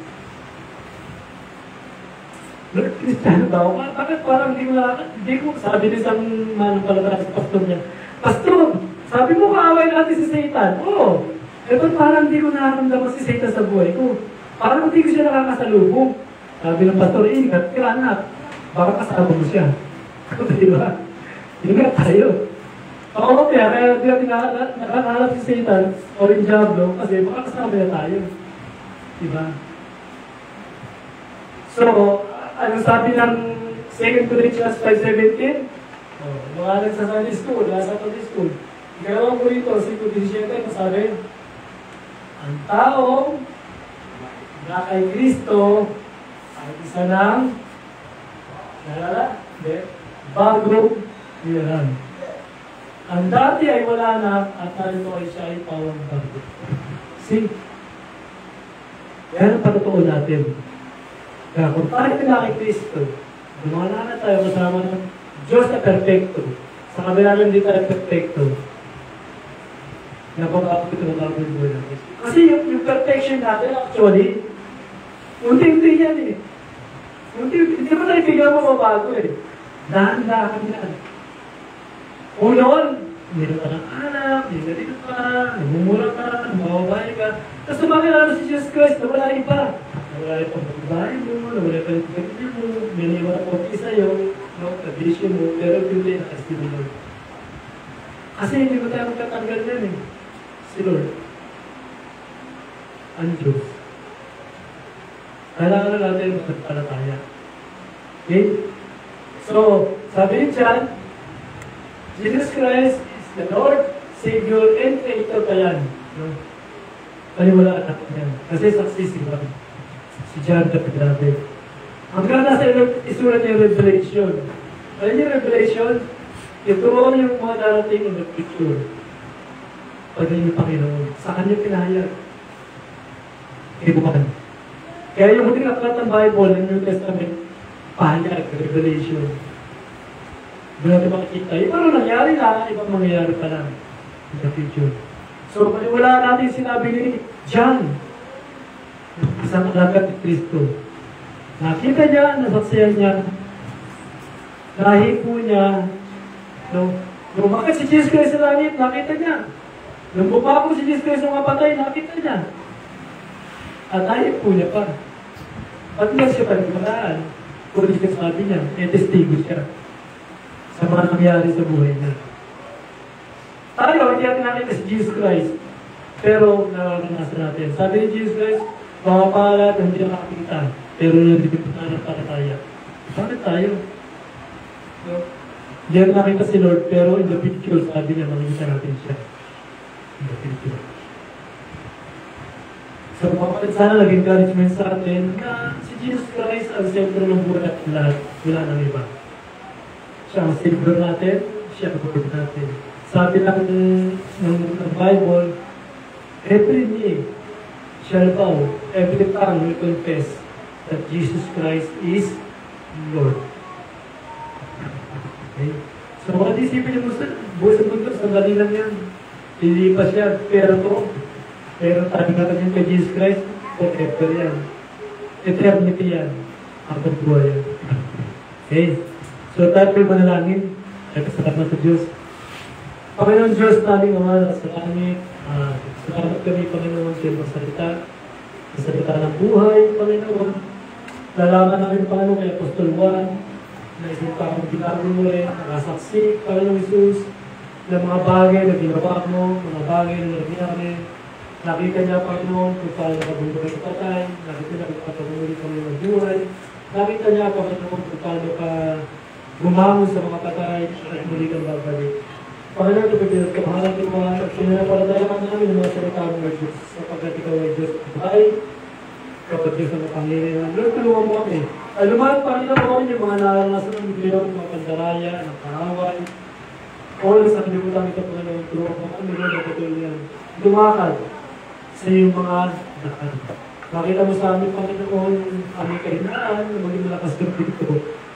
Lord, Kristiyano ba ako? Bakit parang hindi ko sabi ni isang manong sa pastor niya, Pastor, sabi mo kaaway natin si Satan. Oo. Ba't parang hindi ko nakaramdaman si Satan sa buhay ko? Parang hindi ko siya nakakasalubong. Sabi ng pastor, ingat ka anak. Baka kasama mo siya. Diba? Ingat tayo. Oo, kaya di natin nakakalap si Satan o rin Diablo kasi baka kasama na tayo. Diba? So, anong sabi ng 2 Corinthians 5:17? Mga nagsa-Sunday school, nasa Sunday school. Ikalawang ko rito, 5:17, sabi, ang taong na kay Kristo ay isa ng bagong nilalang. Ang dati ay wala na at narito ay siya ay pawang bago. See? Yan ang patotoo natin. Kaya kung tayo na kay Kristo, dumala na tayo kasama ng Diyos na perfecto. Sa kabila lang hindi tayo perfecto. Napapakot ito na yung buhay natin. Kasi yung perfection natin, actually, unti-unti yan eh. Unti-unti. Hindi mo tayo bigla mo mabago eh. Dahan-dahan yan. Kung noon, meron ka ng anak, may ganito ka, namumura ka, namababay ka. Tapos sumakilala si Jesus Christ, nawala iba. Nawala yung pagbabahay mo, nawala yung pagbabahay mo, may niwan ang konti sa'yo, no, kabisyo mo, pero hindi nakastin mo Lord. Kasi hindi mo tayo magtatanggal yan eh. Si Lord. Ang Diyos. Kailangan na natin magpalataya. Okay? So, sabi niyo dyan, Jesus Christ is the Lord, Savior, and Creator pa yan. No? Paniwalaan natin yan. Kasi saksi si Juan. Si John the Beloved. Ang ganda sa isulat niya Revelation. Alam niyo Revelation? Ito yung mga darating in the future. Pagdating yung Panginoon. Sa kanya pinahayag. Ibukan. Kaya yung huling aklat ng Bible, ng New Testament, pahayag, Revelation. Doon natin makikita. Ano nangyari na, ibang mangyayari pa lang in the future. So, wala natin sinabi ni John, isang alagat ni Kristo. Nakita niya, nasaksiyan niya, nahipo niya, nung bakit si Jesus Christ sa langit, nakita niya. Nung bumako si Jesus Christ sa mapatay, nakita niya. At nahipo niya pa. At niya siya pagkalaan. Kung sabi niya, testigo siya sa mga nangyari sa buhay niya. Tayo, hindi natin nakita si Jesus Christ. Pero, naranasan natin. Sabi ni Jesus Christ, mga pangalat, hindi nakakita. Pero, nandito na ng palataya. Bakit tayo? No? Hindi natin nakita si Lord, pero in the picture, sabi niya, makikita natin siya. In the picture. So, sana nag-encouragement sa atin na si Jesus Christ ang sentro ng buhay at lahat. Wala nang iba. Siya ang Savior natin, siya ang Lord natin. Sabi lang ng Bible, every knee shall bow, every tongue will confess that Jesus Christ is Lord. Okay? So, mga disipin mo sa mundo, sandali lang yan. Lilipas yan, pero to. Pero tayo natin yung kay Jesus Christ, forever yan. Eternity yan. Habang buhay yan. Okay? So, tayo po manalangin. Ay, pasalamat sa Diyos. Panginoon Diyos, namin Ama, sa langit. Salamat kami, Panginoon, sa iyong salita. Sa salita ng buhay, Panginoon. Lalaman namin, Panginoon, kay Apostol Juan, na isang taong binago mo rin, nakasaksi, Panginoon Jesus, ng mga bagay na ginawa mo, mga bagay na nangyari. Nakita niya, Panginoon, kung paano nakabunduray sa patay. Nakita niya kung paano muli kami ng buhay. Nakita niya, Panginoon, kung paano ka bumangon sa mga patay at muli kang babalik. Panginoon, ito pinagkamahalan ko mga at sinanapalatayaan namin ng mga salita mo, Lord Diyos, sapagkat ikaw ay Diyos at buhay. Kapag Diyos ang Panginoon. Lord, tulungan mo kami. Lumahan, Panginoon, yung mga naranasan ng biglayo, mga pandaraya, ng kaaway. All sa kalimutan ito, Panginoon, tulungan mo kami, Lord, at patuloy yan. Lumakad sa iyong mga dakan. Makita mo sa amin, Panginoon, aming kahinaan na maging malakas ng dito.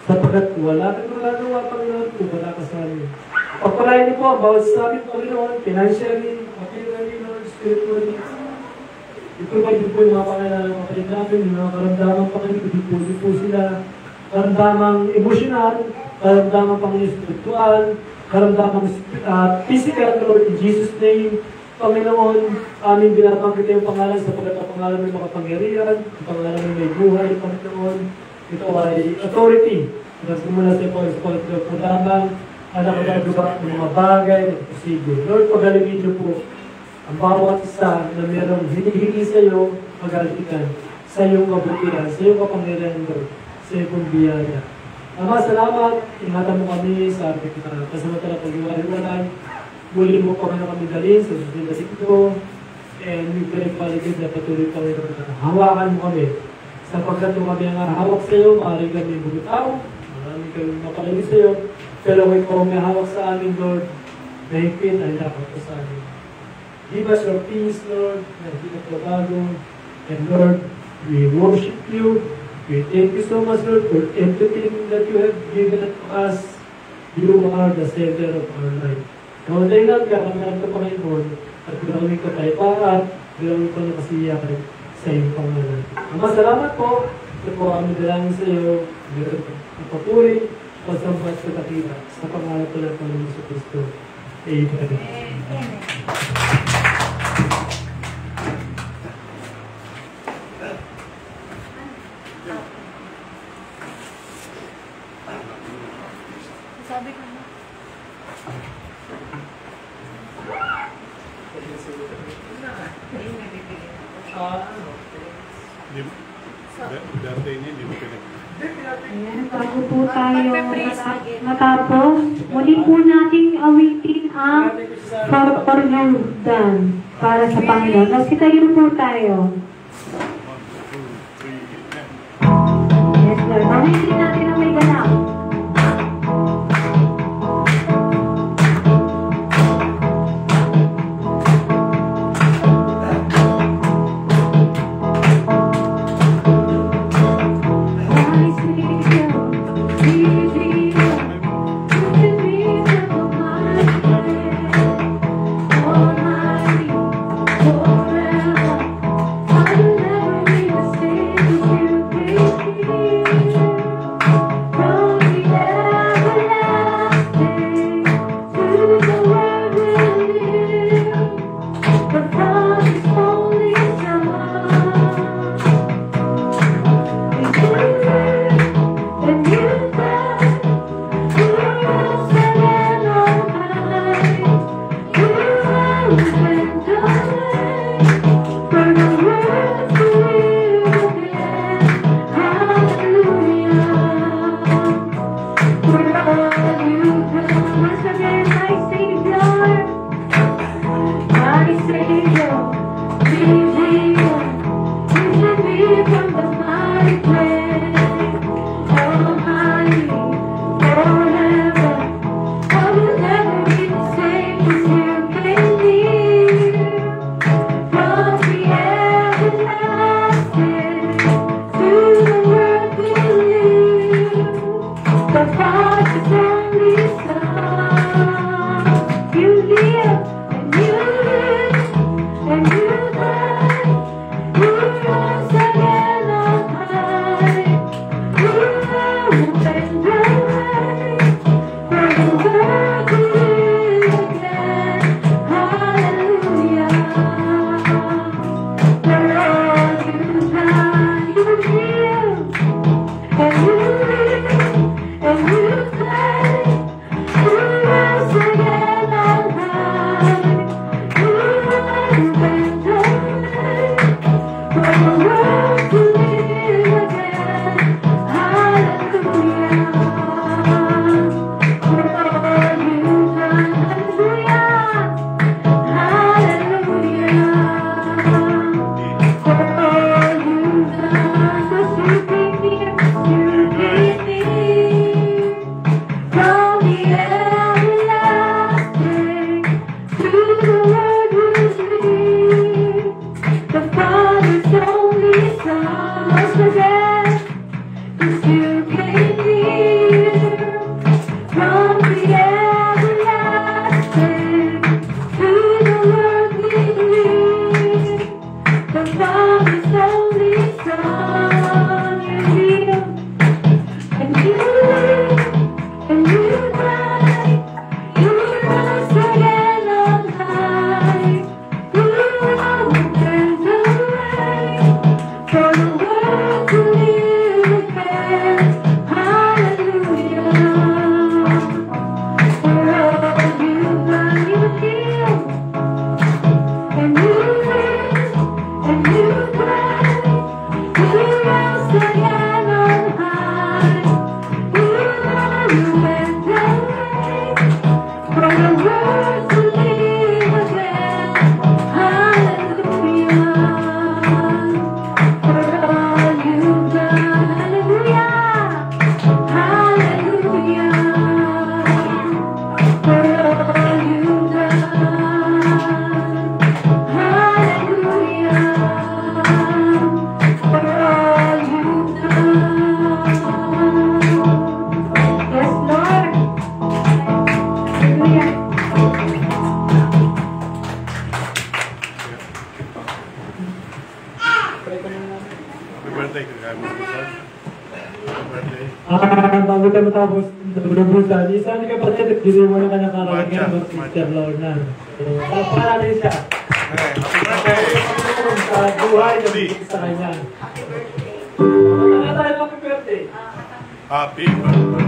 Sapagkat wala kang magagawa, Panginoon, kung wala ka sa amin. Pagpalain niyo po, bawat sa amin, Panginoon, financially, materially, Lord, spiritually. I-provide niyo po yung mga pangailangan ng kapatid namin, yung mga karamdamang Panginoon, din po sila. Karamdamang emosyonal, karamdamang Panginoon spiritual, karamdamang physical, Lord, in Jesus' name. Panginoon, aming binabanggit yung pangalan sapagkat ang pangalan may makapangyarihan, ang pangalan may buhay, Panginoon. Ito ay authority. Nagsimula sa ipag-sponsor po lamang ang nakagagawa ng mga bagay na posible. Lord, pagalingin niyo po ang bawat isa na mayroong hinihingi sa iyo, magalitan sa iyong kabutihan, sa iyong kapangyarihan, Lord, sa iyong biyaya. Ama, salamat. Ingatan mo kami sa ating kasamantala pag-iwalay. Muli mo pa kami dalhin sa susunod na dito. And we pray, Father God, na patuloy pa rin na hawakan mo kami. Sapagkat kung kami ang hawak sa iyo, maaaring kami bumitaw, maaaring kami mapalagi sa iyo. Pero kung may hawak sa amin, Lord, mahigpit ay dapat ko sa amin. Give us your peace, Lord, na hindi na pagbabago. And Lord, we worship you. We thank you so much, Lord, for everything that you have given to us. You are the center of our life. Kung dahilan ka, kami ito, Panginoon, at gawin ko tayo para gawin ko na kasiyakan sa iyong pangalan. Ama, salamat po. Ito po ang dalangin sa iyo. Ang papuri, pagsampat sa kakita. Sa pangalan po ng Panginoon sa Kristo. Amen. Sabi ko na. Dati niya, hindi mo pinag- Ayan, bago po tayo matapos, muli po nating awitin ang For You Done para sa Panginoon. Magsitayo po tayo. 1, 2, 3, Yes, Lord. Awitin natin ang may ganap. From Bago tayo matapos, nabubusan. Isa ni kapatid, nagbili mo na ka ng karamihan ng Sister Lorna. Para natin siya. Happy birthday! Sa buhay na bigay sa kanya. Matagal tayo happy birthday. Happy birthday!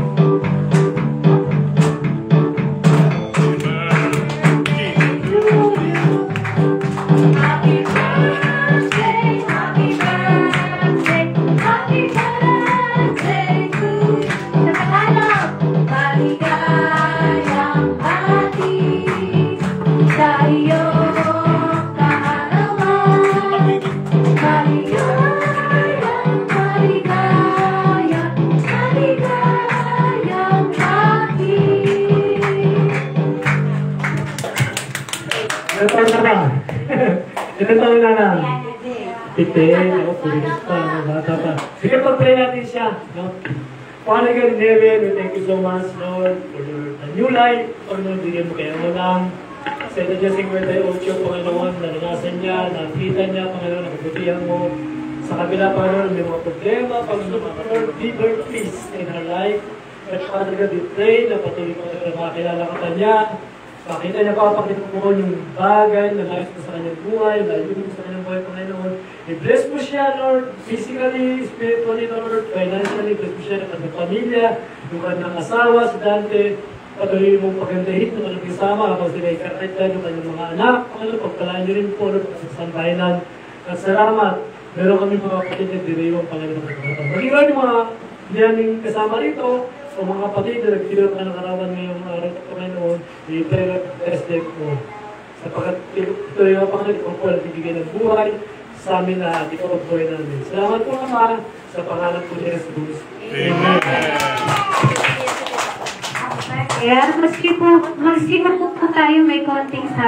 Ilan taon na lang? 15. Ako, pulis pa. Bata pa. Sige, pag-pray natin siya. No? Father God in heaven, we thank you so much, Lord, for the new life. Panginoon, bigyan mo kayo mo lang. Sa ito dyan, 58, Panginoon, naranasan niya, nakita niya, Panginoon, nakabutihan mo. Sa kabila, Panginoon, may mga problema, Panginoon, Lord, be Lord, please, in her life. At Father God, we pray na patuloy mo na makakilala ka niya. Pakita niya pa, pakita mo yung bagay na nais mo sa kanyang buhay, layo mo sa kanyang buhay, Panginoon. I-bless mo siya, Lord, physically, spiritually, Lord, financially, bless mo siya ng kanyang pamilya, yung kanyang asawa, si Dante, patuloy mong pagandahin ng kanyang kasama, habang sila ikaraitan yung kanyang mga anak, Panginoon, pagpalaan niyo rin po, Lord, sa sambahinan. At salamat, meron kami mga kapatid na diriwang, Panginoon. Maging yung mga niyaming kasama rito, So mga kapatid, nagtiro ka ng karawan ngayong araw ng Panginoon, i-bless them po. Sapagkat ito yung mga Panginoon, ikaw po nagbibigay ng buhay sa amin lahat, ikaw ang buhay namin. Salamat po Ama, sa pangalan po ni Jesus. Amen. Kaya maski po tayo may konting sabi.